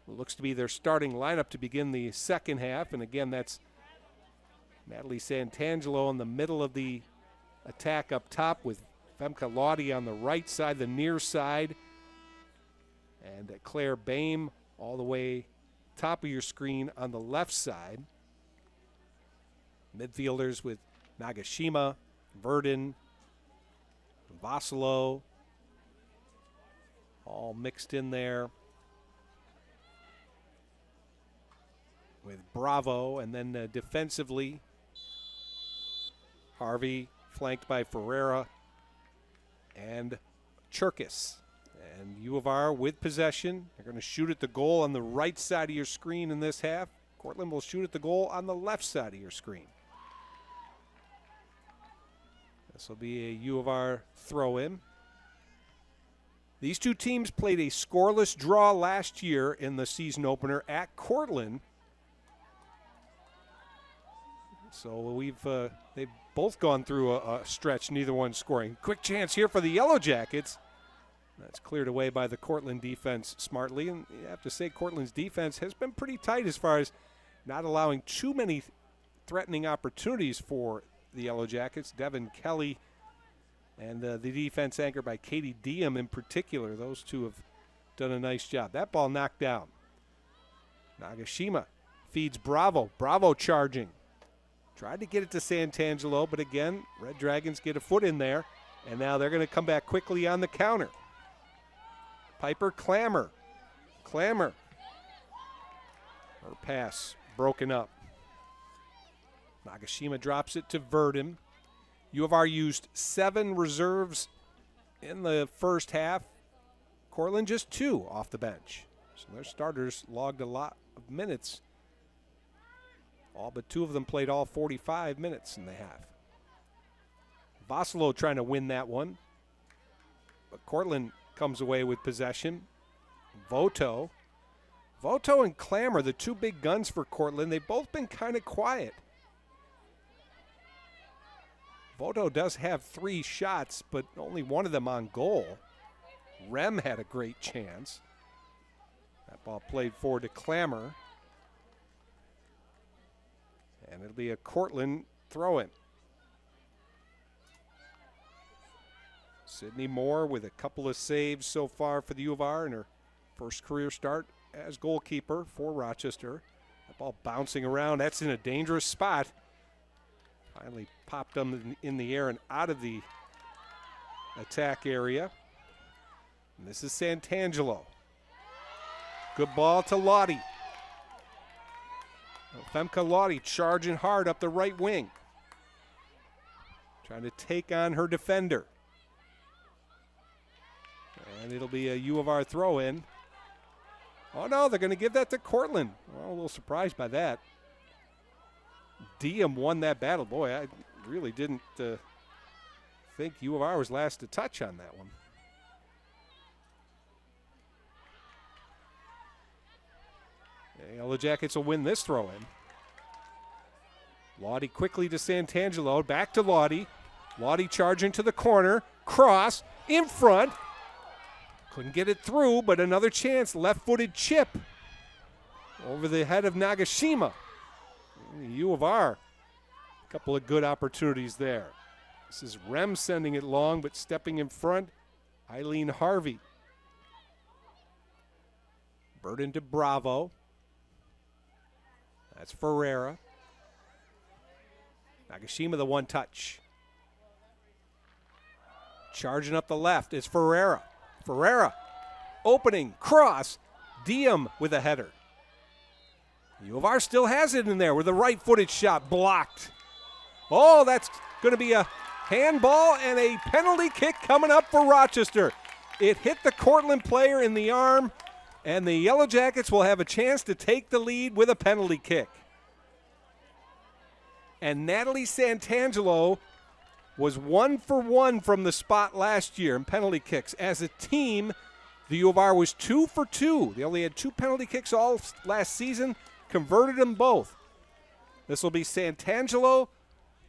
what looks to be their starting lineup to begin the second half, and again, that's Natalie Santangelo in the middle of the attack up top with Femke Lottie on the right side, the near side, and Claire Boehm all the way top of your screen on the left side. Midfielders with Nagashima, Verdon, Vasilo, all mixed in there with Bravo, and then defensively, Harvey, flanked by Ferreira and Cherkis. And U of R with possession. They're going to shoot at the goal on the right side of your screen in this half. Cortland will shoot at the goal on the left side of your screen. This will be a U of R throw-in. These two teams played a scoreless draw last year in the season opener at Cortland. So they've both gone through a stretch, neither one scoring. Quick chance here for the Yellow Jackets. That's cleared away by the Cortland defense smartly. And you have to say Cortland's defense has been pretty tight as far as not allowing too many threatening opportunities for the Yellow Jackets. Devin Kelly and the defense anchored by Katie Diem in particular. Those two have done a nice job. That ball knocked down. Nagashima feeds Bravo. Bravo charging. Tried to get it to Santangelo, but again, Red Dragons get a foot in there, and now they're going to come back quickly on the counter. Piper Clammer. Her pass broken up. Nagashima drops it to Verdon. U of R used 7 reserves in the first half. Cortland just 2 off the bench. So their starters logged a lot of minutes. All but 2 of them played all 45 minutes in the half. Vasilo trying to win that one. But Cortland comes away with possession. Voto and Clammer, the 2 big guns for Cortland, they've both been kind of quiet. Voto does have 3 shots, but only 1 of them on goal. Rem had a great chance. That ball played forward to Clammer. And it'll be a Cortland throw-in. Sydney Moore with a couple of saves so far for the U of R in her first career start as goalkeeper for Rochester. That ball bouncing around. That's in a dangerous spot. Finally popped them in the air and out of the attack area. And this is Santangelo. Good ball to Lottie. Femke Lottie charging hard up the right wing. Trying to take on her defender. And it'll be a U of R throw-in. Oh, no, they're going to give that to Cortland. Well, a little surprised by that. Diem won that battle. Boy, I really didn't think U of R was last to touch on that one. The Yellow Jackets will win this throw-in. Lottie quickly to Santangelo. Back to Lottie. Lottie charging to the corner. Cross in front. Couldn't get it through, but another chance. Left-footed chip over the head of Nagashima. U of R. A couple of good opportunities there. This is Rem sending it long, but stepping in front, Eileen Harvey. Burden to Bravo. That's Ferreira. Nagashima the one touch. Charging up the left is Ferreira. Ferreira opening, cross, Diem with a header. U of R still has it in there with a right-footed shot blocked. Oh, that's going to be a handball and a penalty kick coming up for Rochester. It hit the Cortland player in the arm, and the Yellow Jackets will have a chance to take the lead with a penalty kick. And Natalie Santangelo was 1 for 1 from the spot last year in penalty kicks. As a team, the U of R was 2 for 2. They only had 2 penalty kicks all last season, converted them both. This will be Santangelo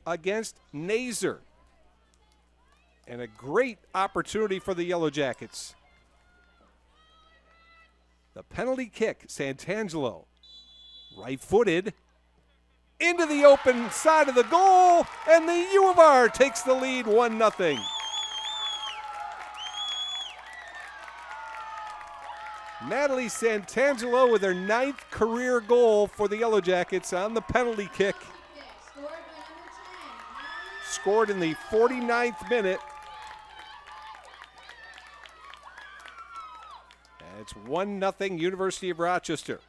against Nazer. And a great opportunity for the Yellow Jackets. The penalty kick, Santangelo, right-footed, into the open side of the goal, and the U of R takes the lead 1-0. Natalie Santangelo with her 9th career goal for the Yellow Jackets on the penalty kick. Scored in the 49th minute. And it's 1-0 University of Rochester.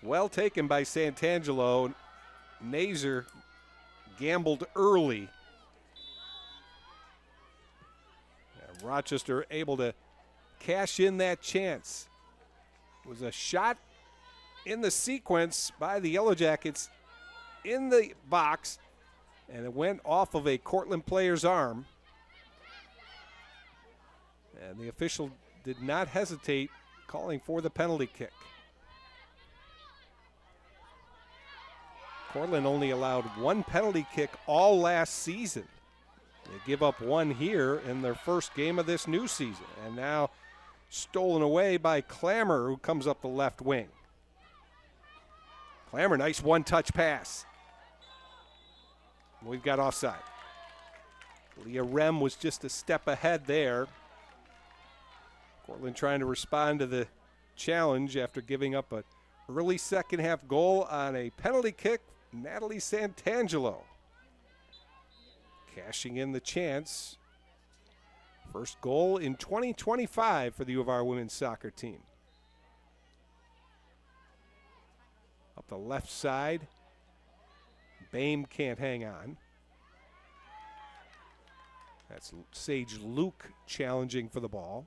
Well taken by Santangelo. Nazer gambled early. And Rochester able to cash in that chance. It was a shot in the sequence by the Yellow Jackets in the box, and it went off of a Cortland player's arm. And the official did not hesitate calling for the penalty kick. Cortland only allowed 1 penalty kick all last season. They give up 1 here in their first game of this new season. And now stolen away by Clammer, who comes up the left wing. Clammer, nice one-touch pass. We've got offside. Leah Rem was just a step ahead there. Cortland trying to respond to the challenge after giving up an early second half goal on a penalty kick. Natalie Santangelo cashing in the chance. First goal in 2025 for the U of R women's soccer team. Up the left side, Bame can't hang on. That's Sage Luke challenging for the ball.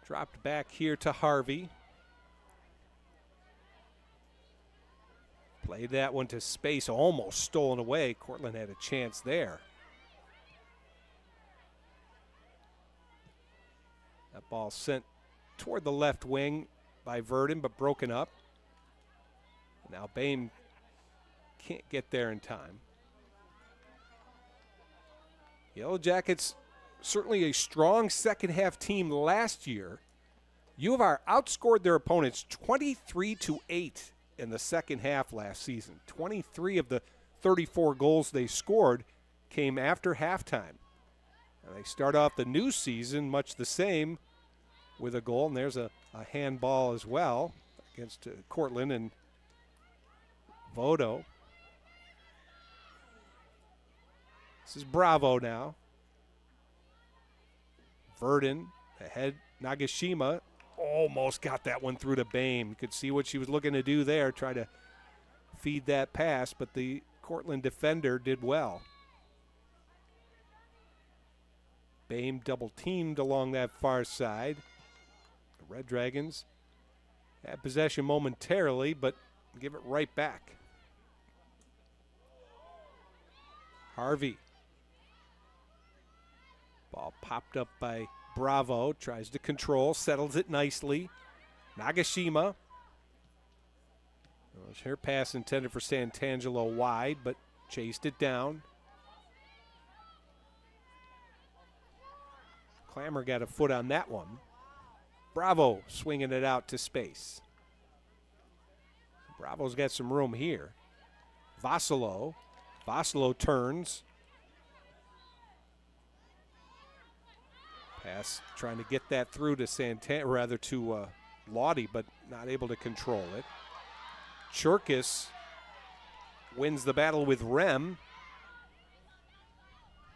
Dropped back here to Harvey. Played that one to space, almost stolen away. Cortland had a chance there. That ball sent toward the left wing by Verdon, but broken up. Now Bame can't get there in time. Yellow Jackets, certainly a strong second half team last year. U of R outscored their opponents 23-8 in the second half last season. 23 of the 34 goals they scored came after halftime. And they start off the new season much the same with a goal, and there's a handball as well against Cortland and Vodo. This is Bravo now. Verdon ahead. Nagashima almost got that one through to Bame. You could see what she was looking to do there, try to feed that pass, but the Cortland defender did well. Bame double teamed along that far side. The Red Dragons had possession momentarily, but give it right back. Harvey. Ball popped up by Bravo, tries to control, settles it nicely. Nagashima. Her pass intended for Santangelo wide, but chased it down. Clammer got a foot on that one. Bravo swinging it out to space. Bravo's got some room here. Vasilo turns. Pass trying to get that through to Lottie, but not able to control it. Cherkis wins the battle with Rem.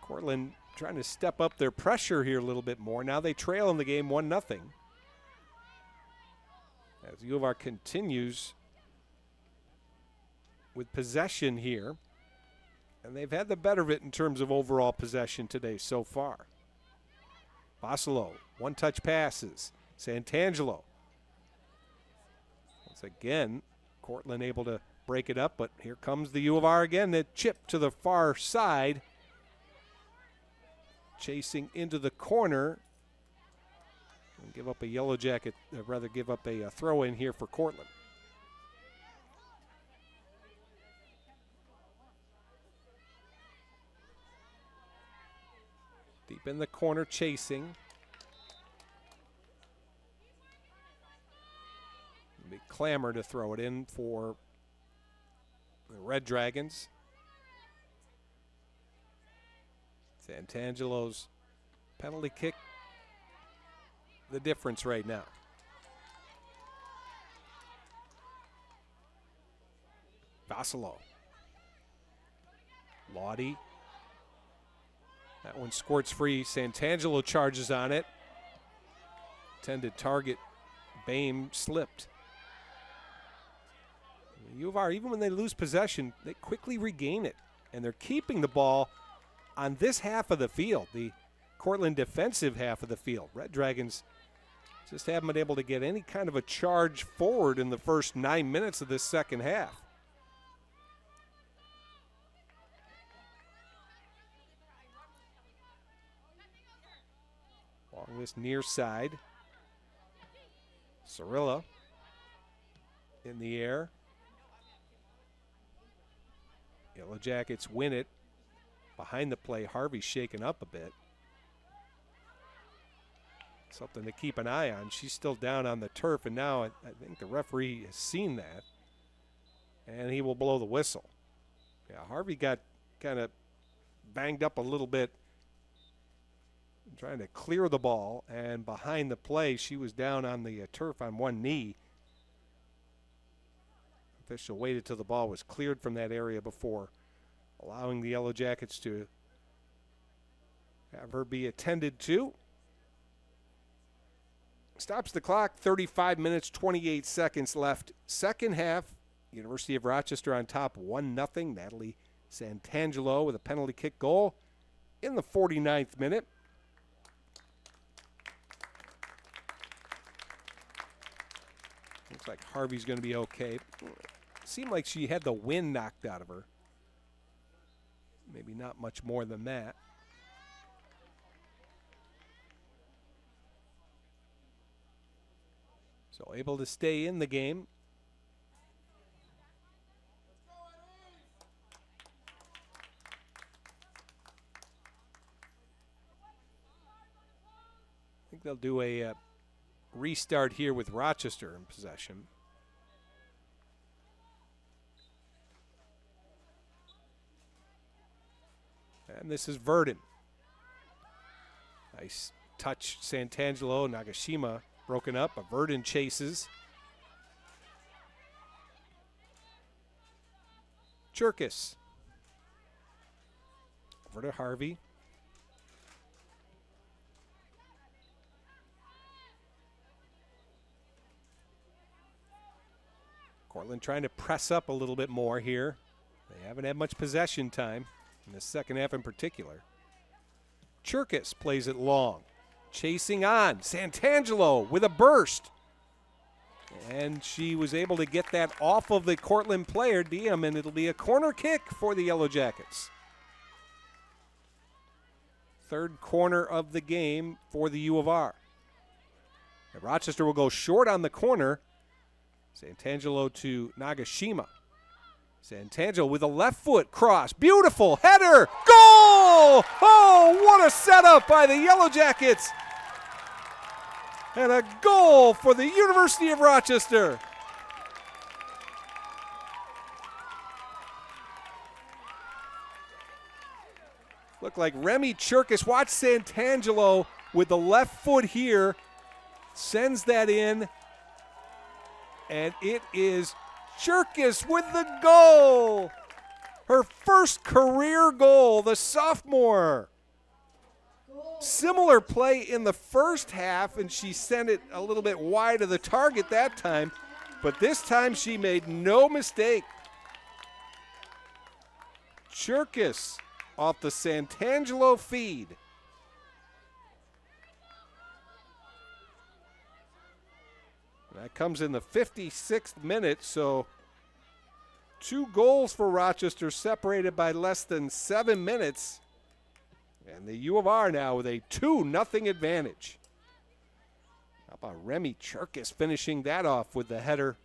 Cortland trying to step up their pressure here a little bit more. Now they trail in the game 1-0. As U of R continues with possession here. And they've had the better of it in terms of overall possession today so far. Basilo, one-touch passes. Santangelo. Once again, Cortland able to break it up, but here comes the U of R again. The chip to the far side. Chasing into the corner. And give up a Yellow Jacket, rather give up a throw in here for Cortland. Deep in the corner, chasing. Big clamor to throw it in for the Red Dragons. Santangelo's penalty kick, the difference right now. Basilo. Lottie. That one squirts free. Santangelo charges on it. Intended target, Bame, slipped. U of R, even when they lose possession, they quickly regain it. And they're keeping the ball on this half of the field, the Cortland defensive half of the field. Red Dragons just haven't been able to get any kind of a charge forward in the first 9 minutes of this second half. Along this near side, Cirilla in the air. Yellow Jackets win it. Behind the play, Harvey's shaken up a bit. Something to keep an eye on. She's still down on the turf, and now I think the referee has seen that, and he will blow the whistle. Yeah, Harvey got kind of banged up a little bit trying to clear the ball, and behind the play, she was down on the turf on one knee. Official waited till the ball was cleared from that area before allowing the Yellow Jackets to have her be attended to. Stops the clock, 35 minutes, 28 seconds left. Second half, University of Rochester on top 1-0. Natalie Santangelo with a penalty kick goal in the 49th minute. Looks like Harvey's going to be okay. Seemed like she had the wind knocked out of her. Maybe not much more than that. So able to stay in the game. I think they'll do a restart here with Rochester in possession. And this is Verdon. Nice touch, Santangelo. Nagashima broken up, but Verdon chases. Cherkis. Over to Harvey. Cortland trying to press up a little bit more here. They haven't had much possession time in the second half in particular. Cherkis plays it long. Chasing on. Santangelo with a burst. And she was able to get that off of the Cortland player, Diem, and it'll be a corner kick for the Yellow Jackets. Third corner of the game for the U of R. And Rochester will go short on the corner. Santangelo to Nagashima. Santangelo with a left foot cross. Beautiful header. Goal! Oh, what a setup by the Yellow Jackets. And a goal for the University of Rochester. Looked like Remy Cherkis. Watch Santangelo with the left foot here. Sends that in. And it is Cherkis with the goal. Her first career goal, the sophomore. Similar play in the first half, and she sent it a little bit wide of the target that time, but this time she made no mistake. Cherkis off the Santangelo feed. That comes in the 56th minute, so 2 goals for Rochester separated by less than 7 minutes. And the U of R now with a 2-0 advantage. How about Remy Cherkis finishing that off with the header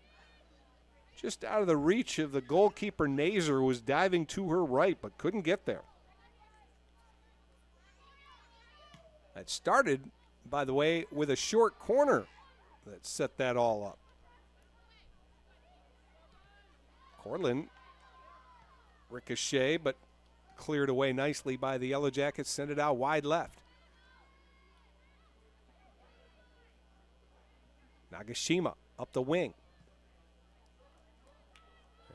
just out of the reach of the goalkeeper. Nazer, who was diving to her right but couldn't get there. That started, by the way, with a short corner that set that all up. Cortland ricochet, but cleared away nicely by the Yellow Jackets, sent it out wide left. Nagashima up the wing.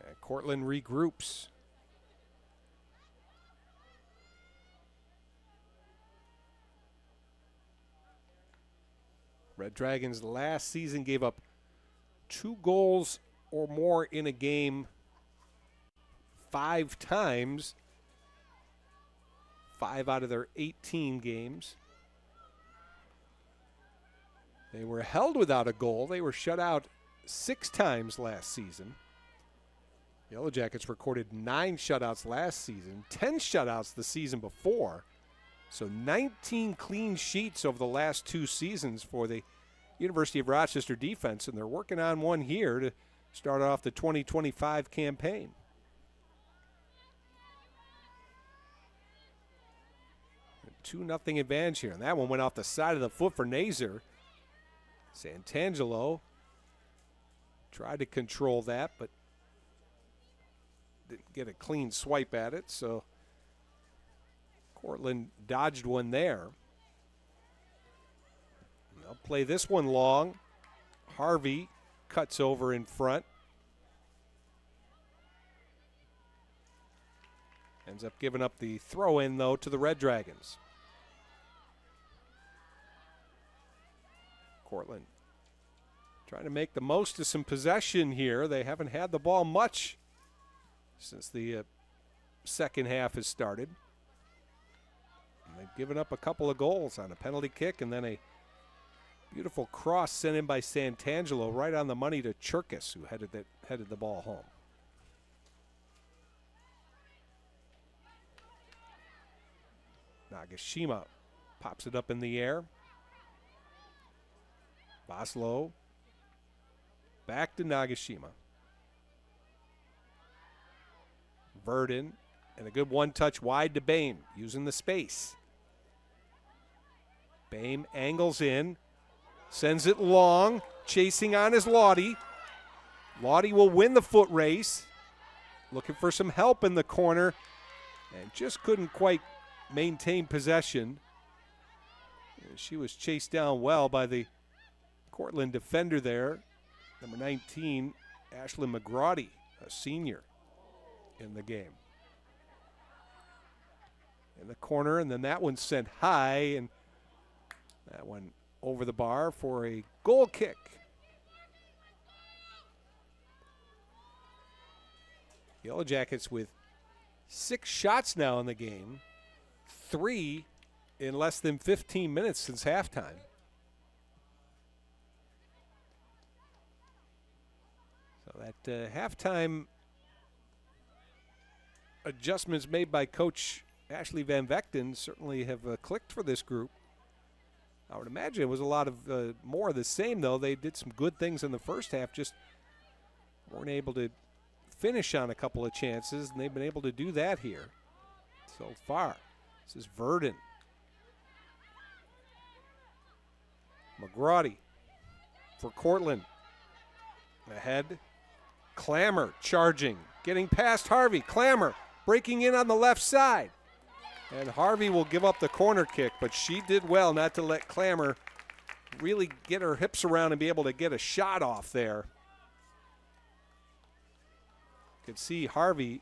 And Cortland regroups. Red Dragons last season gave up 2 goals or more in a game 5 times. 5 out of their 18 games. They were held without a goal. They were shut out 6 times last season. Yellow Jackets recorded 9 shutouts last season, 10 shutouts the season before. So 19 clean sheets over the last 2 seasons for the University of Rochester defense, and they're working on one here to start off the 2025 campaign. A 2-0 advantage here, and that one went off the side of the foot for Nazer. Santangelo tried to control that, but didn't get a clean swipe at it, so Cortland dodged one there. They'll play this one long. Harvey cuts over in front. Ends up giving up the throw-in, though, to the Red Dragons. Cortland trying to make the most of some possession here. They haven't had the ball much since the second half has started. And they've given up a couple of goals on a penalty kick and then a beautiful cross sent in by Santangelo right on the money to Cherkis, who headed the ball home. Nagashima pops it up in the air. Boslow back to Nagashima. Verdon, and a good one-touch wide to Boehm, using the space. Boehm angles in, sends it long, chasing on is Lottie. Lottie will win the foot race. Looking for some help in the corner, and just couldn't quite maintain possession. She was chased down well by the Cortland defender there, number 19, Ashlyn McGrawdy, a senior in the game. In the corner, and then that one sent high, and that one over the bar for a goal kick. Yellow Jackets with 6 shots now in the game, 3 in less than 15 minutes since halftime. So that halftime adjustments made by Coach Ashley Van Vechten certainly have clicked for this group. I would imagine it was a lot of more of the same, though. They did some good things in the first half, just weren't able to finish on a couple of chances, and they've been able to do that here so far. This is Verdon. McGrawdy for Cortland. Ahead. Clammer charging, getting past Harvey. Clammer breaking in on the left side. And Harvey will give up the corner kick, but she did well not to let Clammer really get her hips around and be able to get a shot off there. Could see Harvey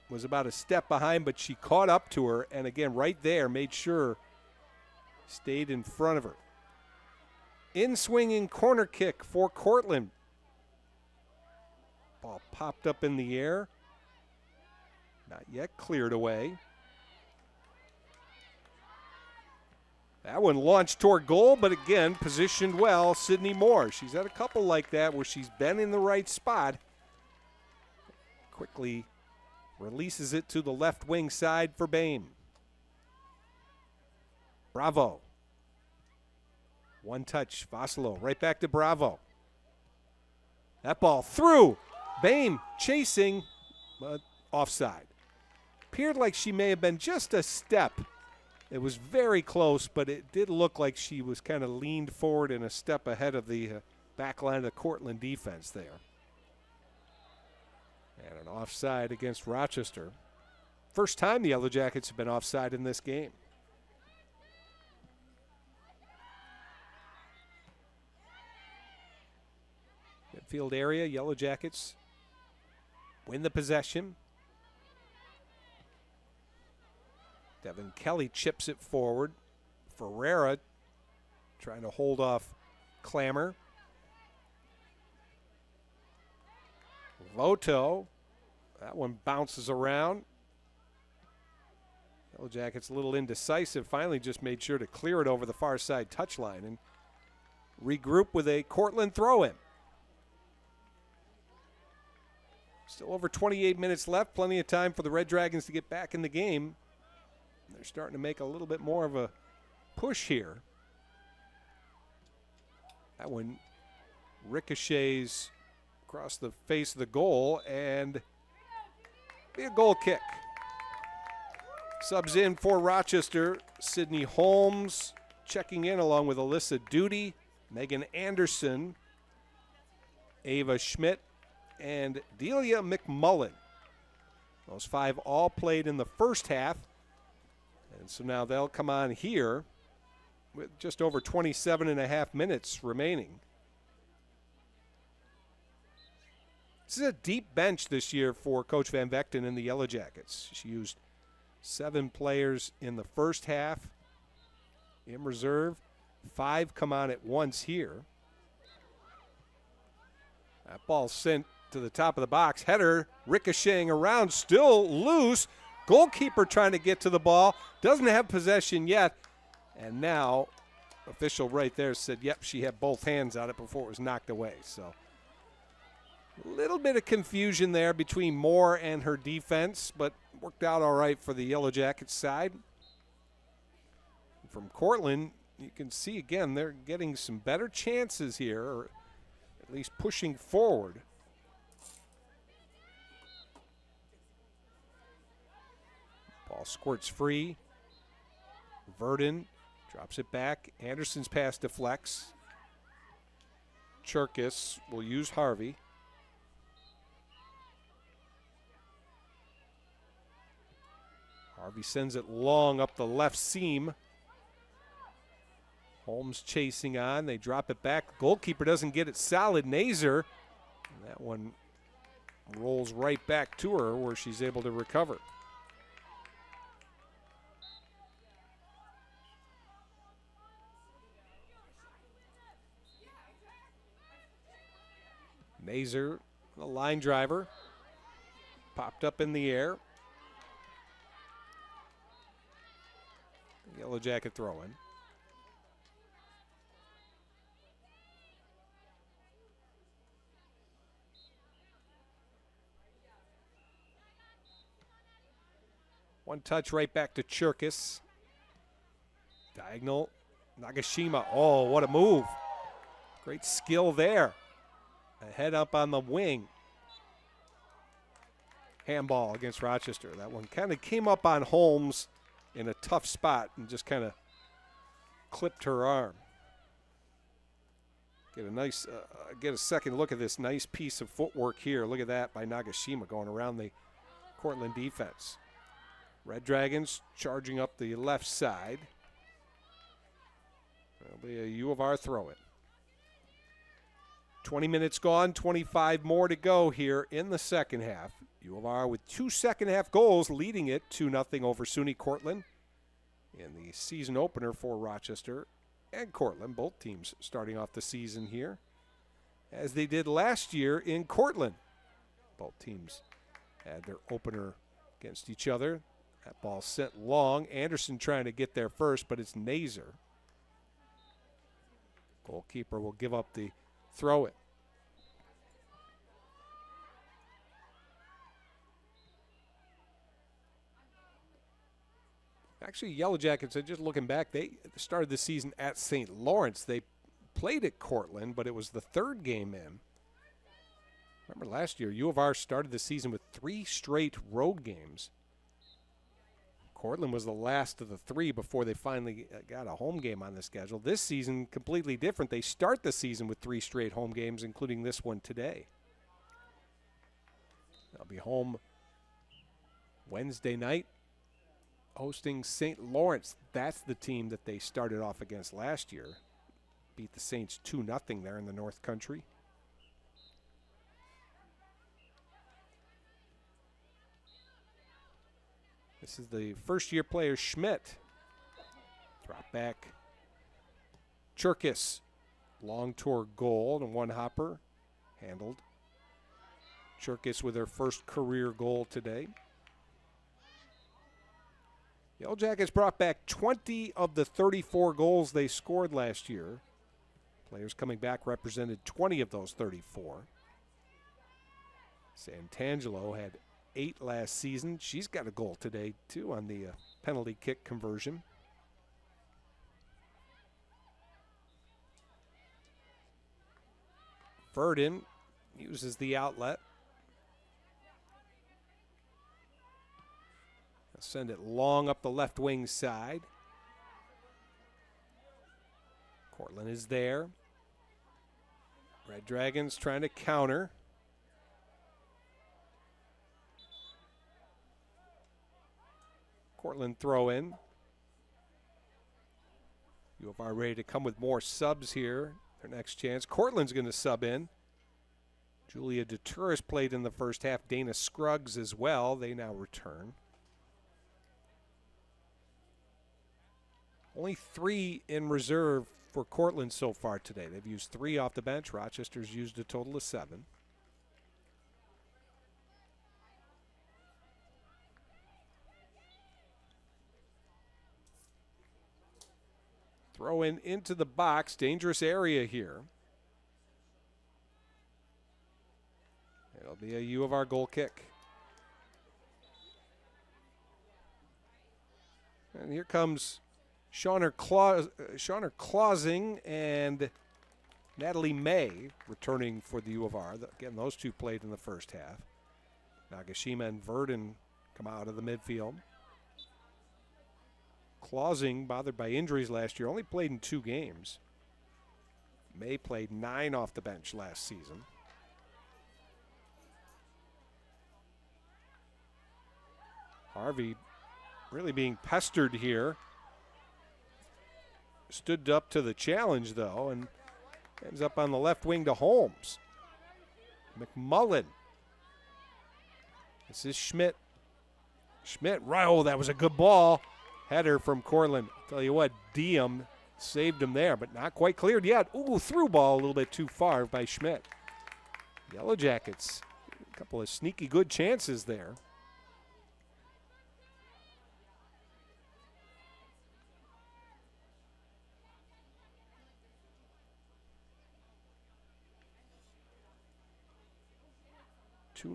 was about a step behind, but she caught up to her, and again, right there, made sure stayed in front of her. In-swinging corner kick for Cortland. Ball popped up in the air. Not yet cleared away. That one launched toward goal, but again, positioned well, Sydney Moore. She's had a couple like that where she's been in the right spot. Quickly releases it to the left wing side for Boehm. Bravo. One touch, Vossalo, right back to Bravo. That ball through. Boehm chasing, but offside. Appeared like she may have been just a step. It was very close, but it did look like she was kind of leaned forward and a step ahead of the back line of the Cortland defense there. And an offside against Rochester. First time the Yellow Jackets have been offside in this game. Midfield area, Yellow Jackets win the possession. Devin Kelly chips it forward. Ferreira trying to hold off Clammer. Voto, that one bounces around. Yellow Jackets a little indecisive, finally just made sure to clear it over the far side touchline and regroup with a Cortland throw-in. Still over 28 minutes left, plenty of time for the Red Dragons to get back in the game. They're starting to make a little bit more of a push here. That one ricochets across the face of the goal and be a goal kick. Subs in for Rochester, Sydney Holmes checking in along with Alyssa Duty, Megan Anderson, Ava Schmidt, and Delia McMullen. Those five all played in the first half. And so now they'll come on here with just over 27 and a half minutes remaining. This is a deep bench this year for Coach Van Vechten and the Yellow Jackets. She used 7 players in the first half in reserve. 5 come on at once here. That ball sent to the top of the box. Header ricocheting around, still loose. Goalkeeper trying to get to the ball. Doesn't have possession yet. And now, official right there said, yep, she had both hands on it before it was knocked away. So a little bit of confusion there between Moore and her defense, but worked out all right for the Yellow Jackets side. From Cortland, you can see again, they're getting some better chances here, or at least pushing forward. Ball squirts free. Verdon drops it back. Anderson's pass deflects. Cherkis will use Harvey. Harvey sends it long up the left seam. Holmes chasing on. They drop it back. Goalkeeper doesn't get it solid. Nazer. And that one rolls right back to her where she's able to recover. Nazer, the line driver, popped up in the air. Yellow Jacket throw-in. One touch right back to Cherkis. Diagonal, Nagashima. Oh, what a move. Great skill there. A head up on the wing. Handball against Rochester. That one kind of came up on Holmes in a tough spot and just kind of clipped her arm. Get a second look at this nice piece of footwork here. Look at that by Nagashima going around the Cortland defense. Red Dragons charging up the left side. That'll be a U of R throw-in. 20 minutes gone, 25 more to go here in the second half. U of R with 2 second-half goals, leading it 2-0 over SUNY Cortland in the season opener for Rochester and Cortland. Both teams starting off the season here as they did last year in Cortland. Both teams had their opener against each other. That ball sent long. Anderson trying to get there first, but it's Nazer. Goalkeeper will give up the throw-in. Actually, Yellow Jackets, just looking back, they started the season at St. Lawrence. They played at Cortland, but it was the third game in. Remember last year, U of R started the season with 3 straight road games. Cortland was the last of the 3 before they finally got a home game on the schedule. This season, completely different. They start the season with 3 straight home games, including this one today. They'll be home Wednesday night, hosting St. Lawrence. That's the team that they started off against last year. Beat the Saints 2-0 there in the North Country. This is the first-year player, Schmidt. Drop back. Cherkis. Long tour goal and one hopper. Handled. Cherkis with her first career goal today. Yellow Jackets brought back 20 of the 34 goals they scored last year. Players coming back represented 20 of those 34. Santangelo had 8 last season. She's got a goal today, too, on the penalty kick conversion. Verdin uses the outlet. Send it long up the left wing side. Cortland is there. Red Dragons trying to counter. Cortland throw in. U of R ready to come with more subs here. Their next chance. Cortland's going to sub in. Julia DeTuris played in the first half. Dana Scruggs as well. They now return. Only 3 in reserve for Cortland so far today. They've used 3 off the bench. Rochester's used a total of 7. Throw in into the box. Dangerous area here. It'll be a U of R goal kick. And here comes Shauna Clausing and Natalie May returning for the U of R. Again, those two played in the first half. Nagashima and Verdin come out of the midfield. Clausing, bothered by injuries last year, only played in 2 games. May played 9 off the bench last season. Harvey really being pestered here. Stood up to the challenge, though, and ends up on the left wing to Holmes. McMullen. This is Schmidt. Schmidt, right, oh, that was a good ball. Header from Cortland. Tell you what, Diem saved him there, but not quite cleared yet. Ooh, through ball a little bit too far by Schmidt. Yellow Jackets, a couple of sneaky good chances there.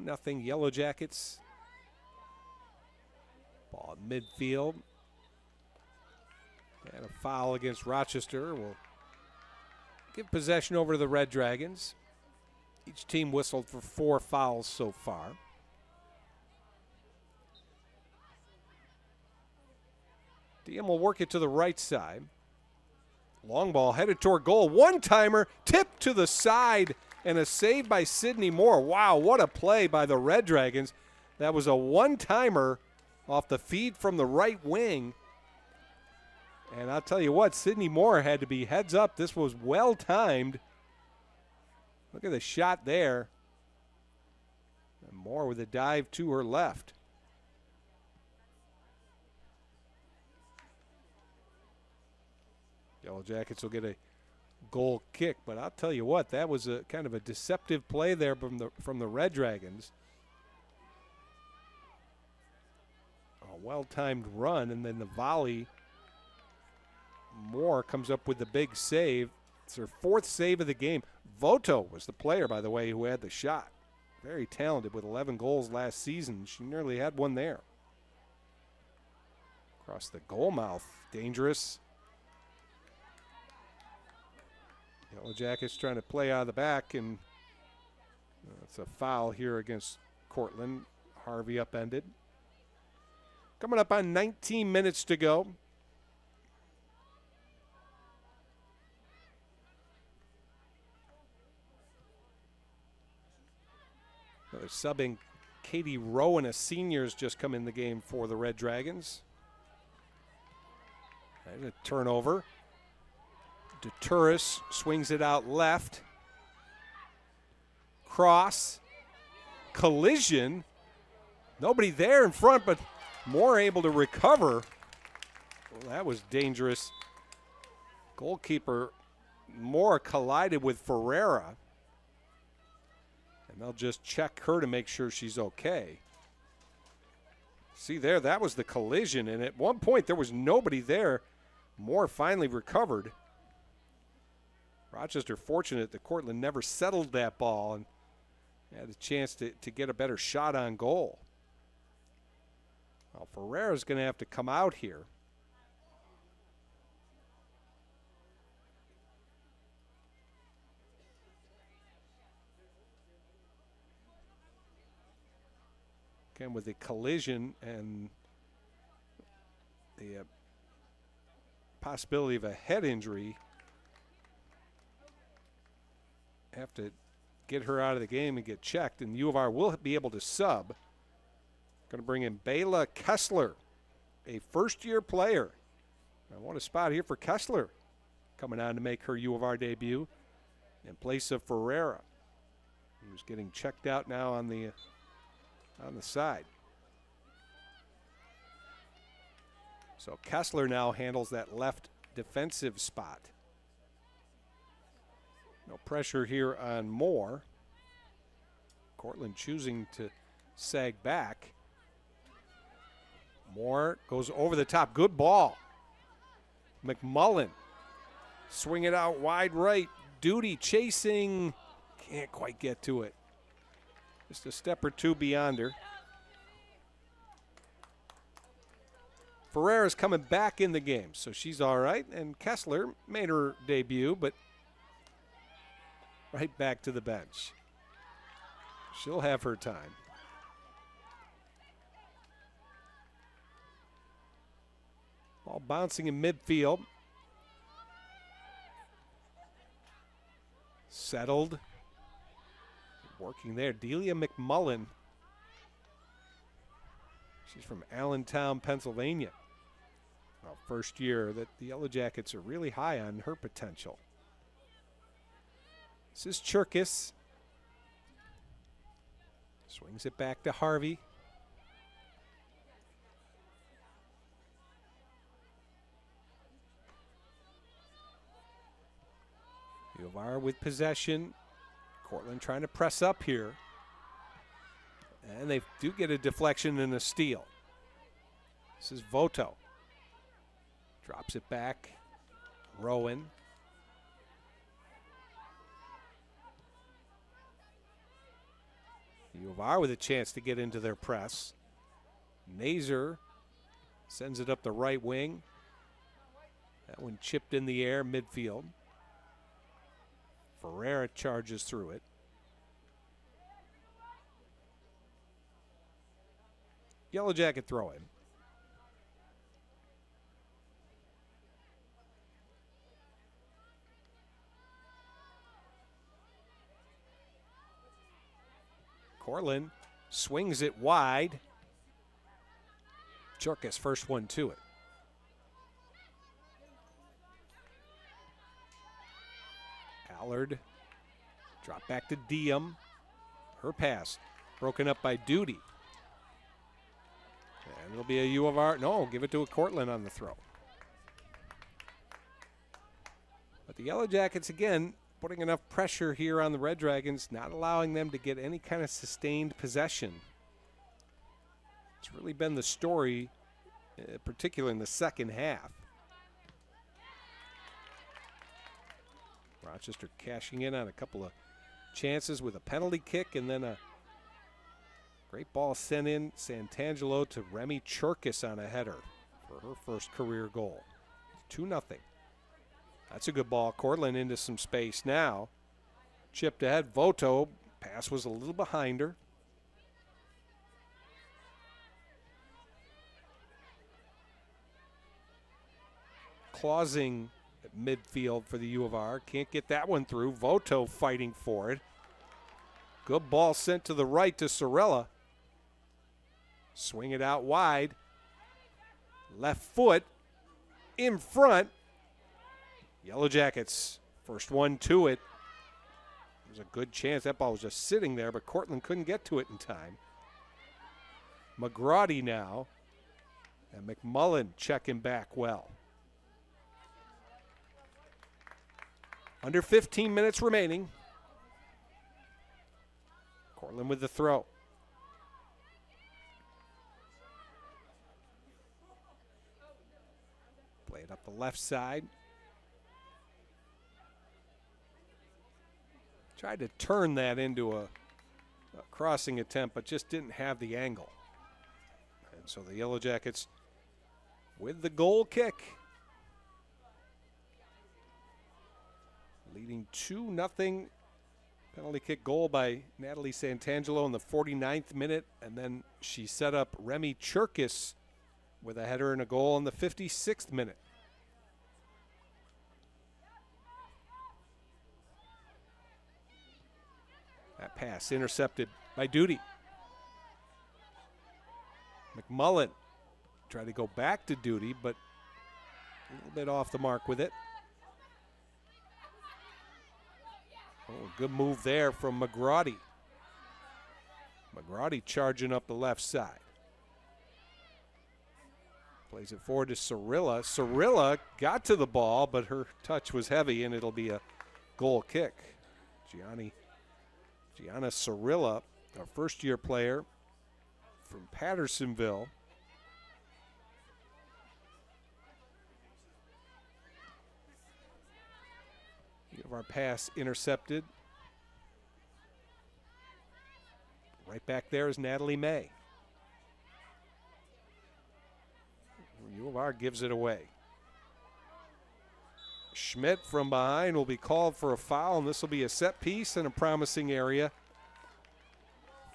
Nothing Yellow Jackets. Ball at midfield. And a foul against Rochester will give possession over to the Red Dragons. Each team whistled for 4 fouls so far. Diem will work it to the right side. Long ball headed toward goal. One-timer tipped to the side. And a save by Sydney Moore. Wow, what a play by the Red Dragons. That was a one-timer off the feed from the right wing. And I'll tell you what, Sydney Moore had to be heads up. This was well-timed. Look at the shot there. And Moore with a dive to her left. Yellow Jackets will get a goal kick, but I'll tell you what, that was a kind of a deceptive play there from the Red Dragons. A well-timed run, and then the volley. Moore comes up with the big save. It's her 4th save of the game. Voto was the player, by the way, who had the shot. Very talented with 11 goals last season. She nearly had one there. Across the goal mouth. Dangerous. Yellow Jackets trying to play out of the back, and it's a foul here against Cortland. Harvey upended. Coming up on 19 minutes to go. They're subbing Katie Rowan, a senior's just come in the game for the Red Dragons. And a turnover. DeTuris swings it out left. Cross. Collision. Nobody there in front, but Moore able to recover. Well, that was dangerous. Goalkeeper Moore collided with Ferreira. And they'll just check her to make sure she's okay. See there, that was the collision. And at one point, there was nobody there. Moore finally recovered. Rochester fortunate that Cortland never settled that ball and had a chance to get a better shot on goal. Well, Ferreira's going to have to come out here. Again, with the collision and the possibility of a head injury, have to get her out of the game and get checked, and U of R will be able to sub. Going to bring in Bayla Kessler, a first-year player. I want a spot here for Kessler, coming on to make her U of R debut in place of Ferreira, who's getting checked out now on the side. So Kessler now handles that left defensive spot. No pressure here on Moore. Cortland choosing to sag back. Moore goes over the top. Good ball. McMullen. Swing it out wide right. Duty chasing. Can't quite get to it. Just a step or two beyond her. Ferreira's coming back in the game, so she's all right. And Kessler made her debut, but right back to the bench. She'll have her time. Ball bouncing in midfield. Settled. Working there. Delia McMullen. She's from Allentown, Pennsylvania. Well, first year that the Yellow Jackets are really high on her potential. This is Cherkis. Swings it back to Harvey. U of R with possession. Cortland trying to press up here. And they do get a deflection and a steal. This is Voto. Drops it back. Rowan. U of R with a chance to get into their press. Nazer sends it up the right wing. That one chipped in the air, midfield. Ferreira charges through it. Yellow Jacket throw in. Cortland swings it wide. Cherkis first one to it. Allard Drop back to DIII. Her pass broken up by Duty. And it'll be a U of R. No, give it to a Cortland on the throw. But the Yellow Jackets, again, putting enough pressure here on the Red Dragons, not allowing them to get any kind of sustained possession. It's really been the story, particularly in the second half. Rochester cashing in on a couple of chances with a penalty kick, and then a great ball sent in Santangelo to Remy Churkis on a header for her first career goal. 2-0. That's a good ball. Cortland into some space now. Chipped ahead. Voto. Pass was a little behind her. Clausing at midfield for the U of R. Can't get that one through. Voto fighting for it. Good ball sent to the right to Sorella. Swing it out wide. Left foot in front. Yellow Jackets, first one to it. There's a good chance that ball was just sitting there, but Cortland couldn't get to it in time. McGrady now, and McMullen checking back well. Under 15 minutes remaining. Cortland with the throw. Play it up the left side. Tried to turn that into a crossing attempt, but just didn't have the angle. And so the Yellow Jackets with the goal kick. Leading 2-0. Penalty kick goal by Natalie Santangelo in the 49th minute. And then she set up Remy Churkis with a header and a goal in the 56th minute. That pass intercepted by Duty. McMullen tried to go back to Duty, but a little bit off the mark with it. Oh, good move there from McGrady. McGrady charging up the left side. Plays it forward to Sorilla. Sorilla got to the ball, but her touch was heavy, and it'll be a goal kick. Gianna Sorilla, a first-year player from Pattersonville. We have our pass intercepted. Right back there is Natalie May. U of R gives it away. Schmidt from behind will be called for a foul, and this will be a set piece in a promising area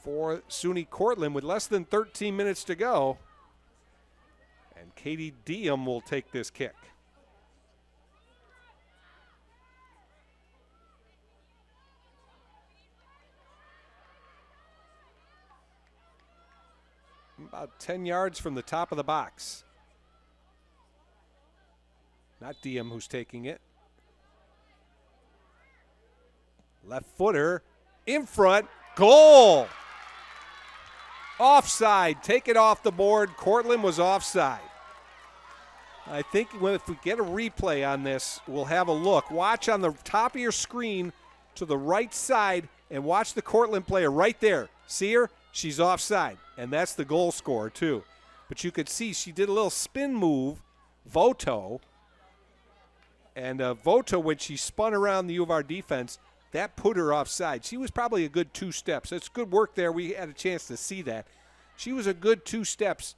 for SUNY Cortland with less than 13 minutes to go. And Katie DIII will take this kick. About 10 yards from the top of the box. Not DIII who's taking it. Left footer in front. Goal! Offside. Take it off the board. Cortland was offside. I think if we get a replay on this, we'll have a look. Watch on the top of your screen to the right side and watch the Cortland player right there. See her? She's offside. And that's the goal scorer, too. But you could see she did a little spin move, Voto. And Voto, when she spun around the U of R defense, that put her offside. She was probably a good 2 steps. It's good work there. We had a chance to see that. She was a good 2 steps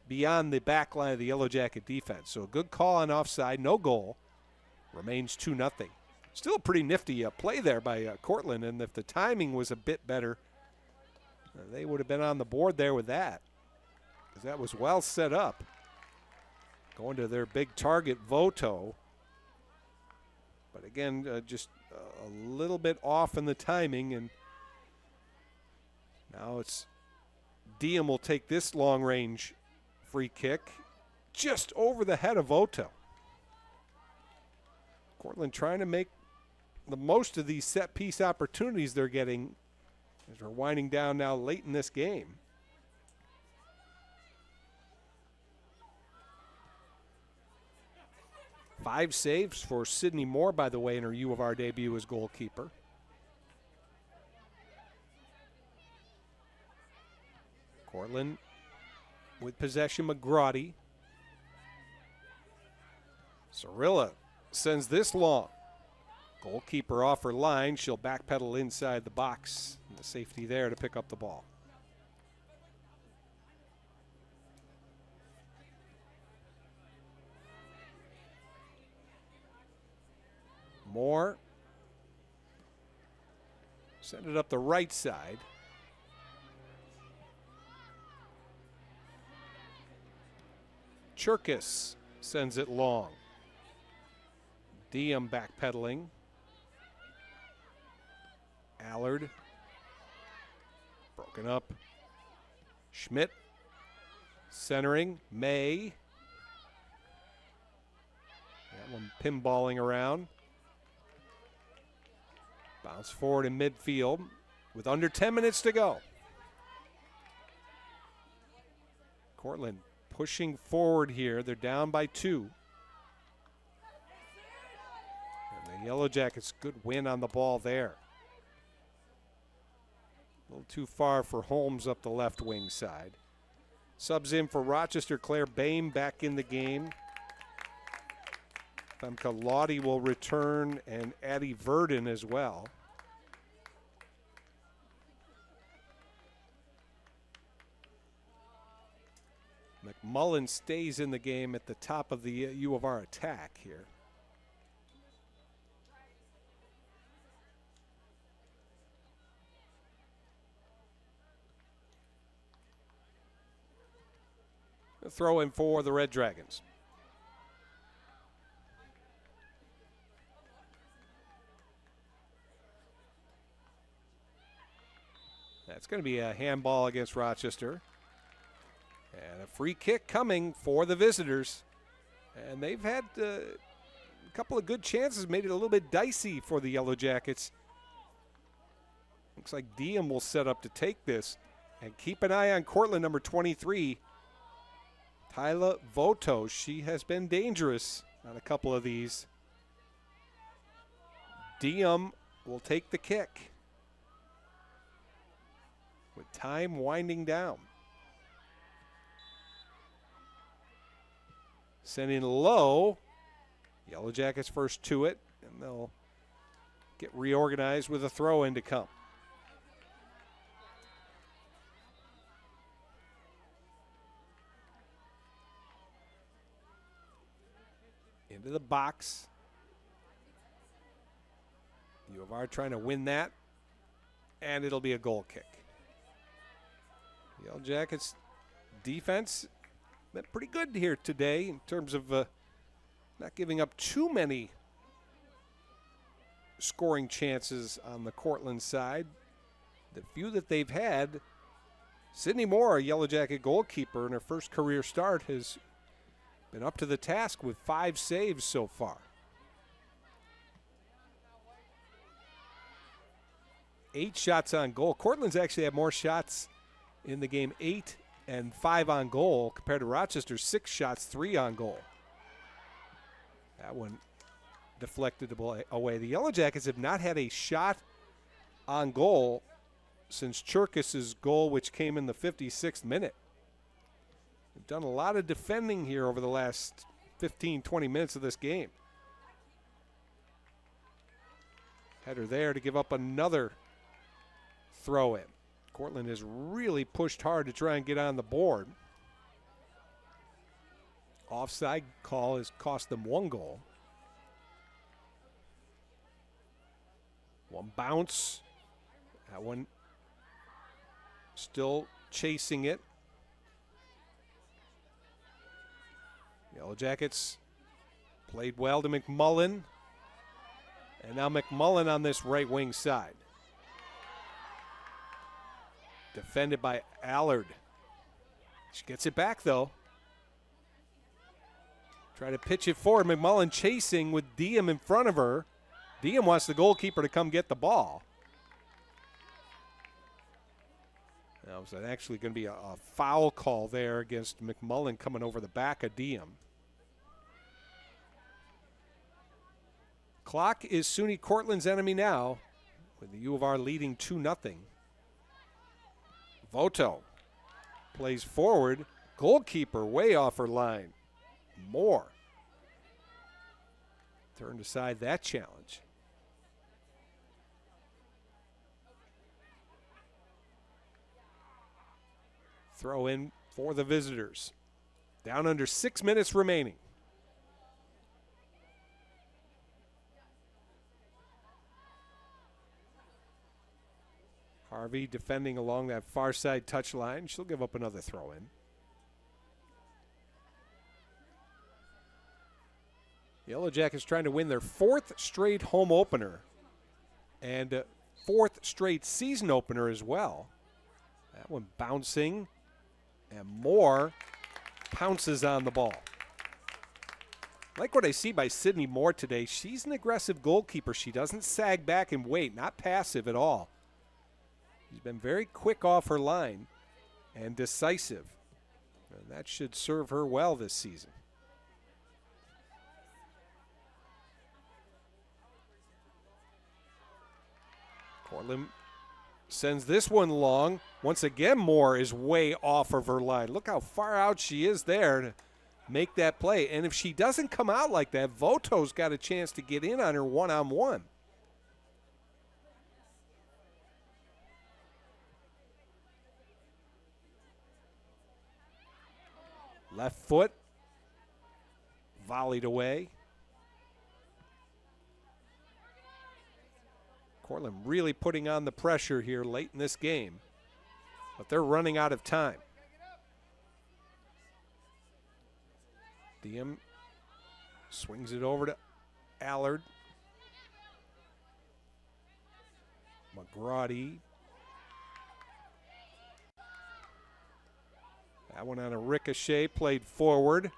beyond the back line of the Yellow Jacket defense. So a good call on offside, no goal. Remains 2-0. Still a pretty nifty play there by Cortland, and if the timing was a bit better, they would have been on the board there with that, because that was well set up. Going to their big target, Voto. But again, just a little bit off in the timing, and now it's DIII will take this long-range free kick just over the head of Voto. Cortland trying to make the most of these set piece opportunities they're getting as we're winding down now late in this game. Five saves for Sydney Moore, by the way, in her U of R debut as goalkeeper. Cortland with possession, McGrady. Cirilla sends this long. Goalkeeper off her line. She'll backpedal inside the box. And the safety there to pick up the ball. Moore. Send it up the right side. Cherkis sends it long. DIII backpedaling. Allard. Broken up. Schmidt. Centering. May. That one pinballing around. Bounce forward in midfield with under 10 minutes to go. Cortland pushing forward here. They're down by 2. And the Yellow Jackets, good win on the ball there. A little too far for Holmes up the left wing side. Subs in for Rochester, Claire Bain back in the game. Femke Lottie will return, and Addie Verdon as well. McMullen stays in the game at the top of the U of R attack here. A throw in for the Red Dragons. That's going to be a handball against Rochester. And a free kick coming for the visitors. And they've had a couple of good chances, made it a little bit dicey for the Yellow Jackets. Looks like DIII will set up to take this. And keep an eye on Cortland, number 23, Tyla Votos. She has been dangerous on a couple of these. DIII will take the kick with time winding down. Sending low. Yellow Jackets first to it, and they'll get reorganized with a throw in to come. Into the box. U of R trying to win that, and it'll be a goal kick. Yellow Jackets defense been pretty good here today in terms of not giving up too many scoring chances on the Cortland side. The few that they've had, Sydney Moore, a Yellow Jacket goalkeeper in her first career start, has been up to the task with 5 saves so far. 8 shots on goal. Cortland's actually had more shots in the game, 8 and 5 on goal, compared to Rochester's 6 shots, 3 on goal. That one deflected away. The Yellow Jackets have not had a shot on goal since Cherkis' goal, which came in the 56th minute. They've done a lot of defending here over the last 15, 20 minutes of this game. Header there to give up another throw in. Cortland has really pushed hard to try and get on the board. Offside call has cost them 1 goal. One bounce. That one still chasing it. Yellow Jackets played well to McMullen. And now McMullen on this right wing side. Defended by Allard. She gets it back, though. Try to pitch it forward. McMullen chasing with DIII in front of her. DIII wants the goalkeeper to come get the ball. That was actually going to be a foul call there against McMullen coming over the back of DIII. Clock is SUNY Cortland's enemy now, with the U of R leading 2-0. Voto plays forward. Goalkeeper way off her line. Moore turned aside that challenge. Throw in for the visitors. Down under 6 minutes remaining. Harvey defending along that far side touch line. She'll give up another throw in. Yellow Jackets trying to win their 4th straight home opener and 4th straight season opener as well. That one bouncing, and Moore pounces on the ball. Like what I see by Sydney Moore today. She's an aggressive goalkeeper. She doesn't sag back and wait, not passive at all. She's been very quick off her line and decisive. And that should serve her well this season. Cortland sends this one long. Once again, Moore is way off of her line. Look how far out she is there to make that play. And if she doesn't come out like that, Voto's got a chance to get in on her one-on-one. Left foot, volleyed away. Cortland really putting on the pressure here late in this game, but they're running out of time. DIII swings it over to Allard. McGrady. That one on a ricochet, played forward.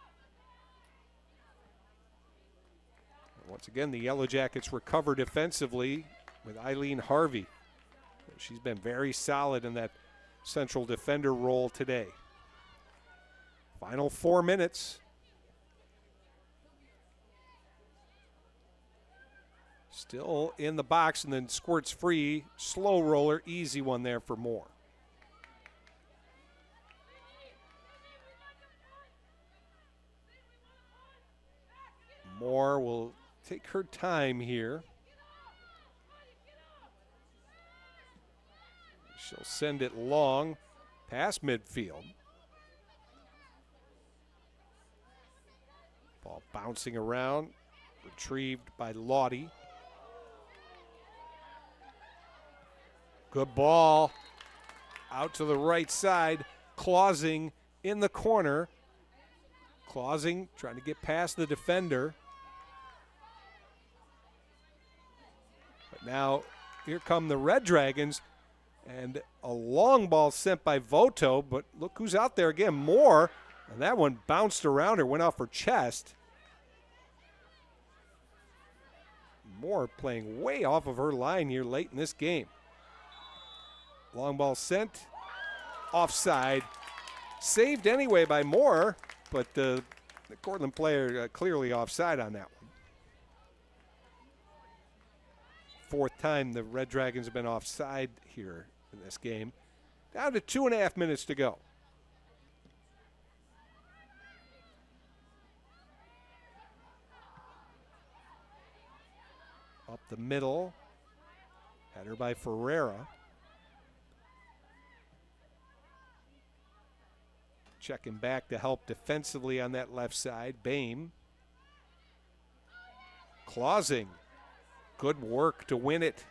Once again, the Yellow Jackets recover defensively with Eileen Harvey. She's been very solid in that central defender role today. Final 4 minutes. Still in the box and then squirts free. Slow roller, easy one there for Moore. Moore will take her time here. She'll send it long past midfield. Ball bouncing around, retrieved by Lottie. Good ball out to the right side. Clausing in the corner. Clausing trying to get past the defender. But now here come the Red Dragons. And a long ball sent by Voto, but look who's out there again, Moore. And that one bounced around her, went off her chest. Moore playing way off of her line here late in this game. Long ball sent, offside. Saved anyway by Moore, but the Cortland player clearly offside on that one. 4th time the Red Dragons have been offside here in this game. Down to 2.5 minutes to go. Up the middle. Header by Ferreira. Checking back to help defensively on that left side. Boehm. Clausing. Good work to win it.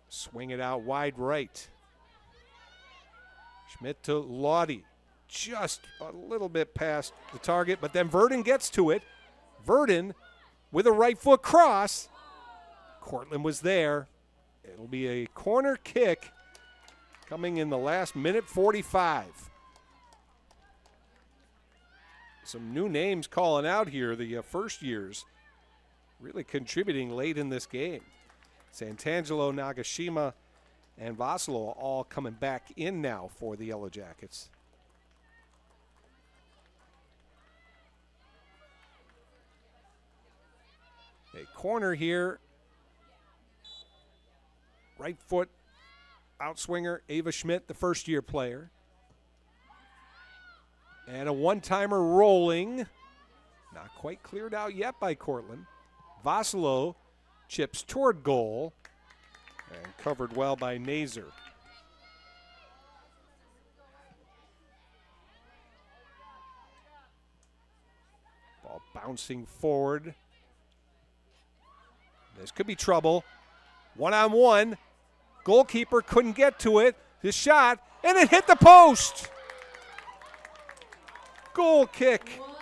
Swing it out wide right. Schmidt to Lottie. Just a little bit past the target, but then Verdon gets to it. Verdon with a right foot cross. Cortland was there. It'll be a corner kick coming in the last minute 45. some new names calling out here, the first years really contributing late in this game. Santangelo, Nagashima, and Vasilo all coming back in now for the Yellow Jackets. A corner here. Right foot outswinger, Ava Schmidt, the first-year player. And a one-timer rolling. Not quite cleared out yet by Cortland. Vasilo chips toward goal and covered well by Nazer. Ball bouncing forward. This could be trouble. One-on-one. Goalkeeper couldn't get to it. The shot, and it hit the post. Goal kick. 1 minute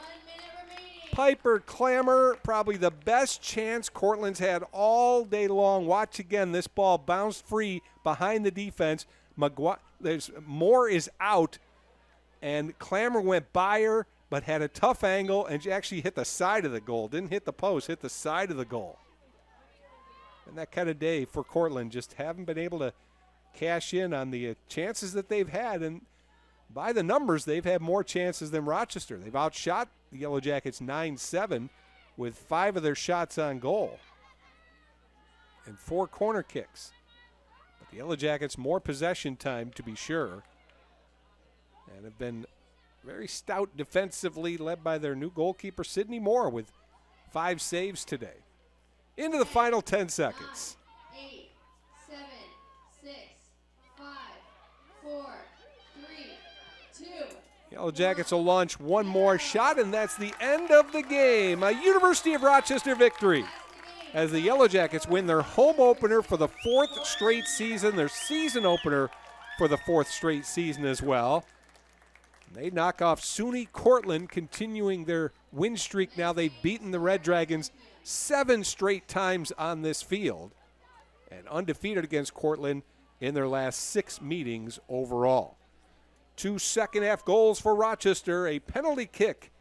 remaining. Piper Clammer, probably the best chance Cortland's had all day long. Watch again, this ball bounced free behind the defense. Moore is out, and Clammer went by her, but had a tough angle, and she actually hit the side of the goal. Didn't hit the post, hit the side of the goal. And that kind of day for Cortland, just haven't been able to cash in on the chances that they've had. And by the numbers, they've had more chances than Rochester. They've outshot the Yellow Jackets 9-7 with 5 of their shots on goal and 4 corner kicks. But the Yellow Jackets more possession time, to be sure, and have been very stout defensively, led by their new goalkeeper, Sydney Moore, with 5 saves today. Into the final 10 seconds. 8, 7, 6, 5, 4, 3, 2. Yellow Jackets will launch one more shot, and that's the end of the game. A University of Rochester victory as the Yellow Jackets win their home opener for the 4th straight season, their season opener for the 4th straight season as well. They knock off SUNY Cortland, continuing their win streak. Now they've beaten the Red Dragons 7 straight times on this field and undefeated against Cortland in their last 6 meetings overall. 2 second-half goals for Rochester, a penalty kick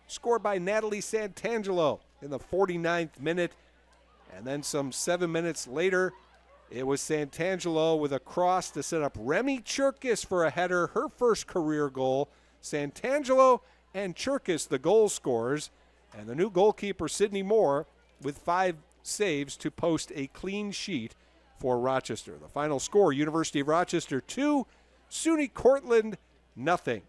scored by Natalie Santangelo in the 49th minute, and then some 7 minutes later, it was Santangelo with a cross to set up Remy Cherkis for a header, her first career goal. Santangelo and Cherkis, the goal scorers, and the new goalkeeper, Sydney Moore, with 5 saves to post a clean sheet for Rochester. The final score, University of Rochester 2, SUNY Cortland 0.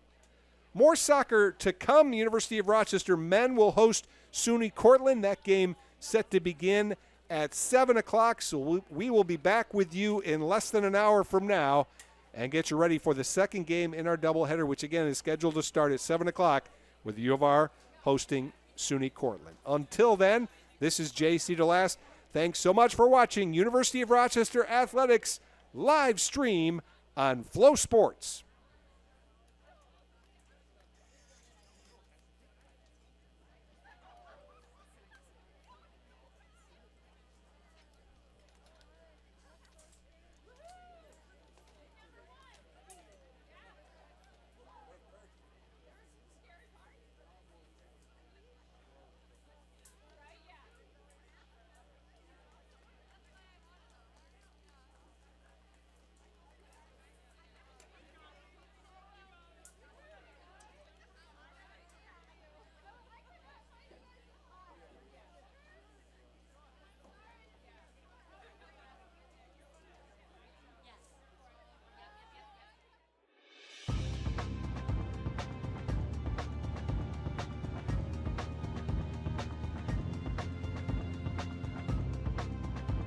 More soccer to come. University of Rochester men will host SUNY Cortland. That game set to begin at 7 o'clock, so we will be back with you in less than an hour from now and get you ready for the second game in our doubleheader, which again is scheduled to start at 7 o'clock with U of R hosting SUNY Cortland. Until then, this is J.C. DeLast. Thanks so much for watching University of Rochester Athletics live stream on Flow Sports.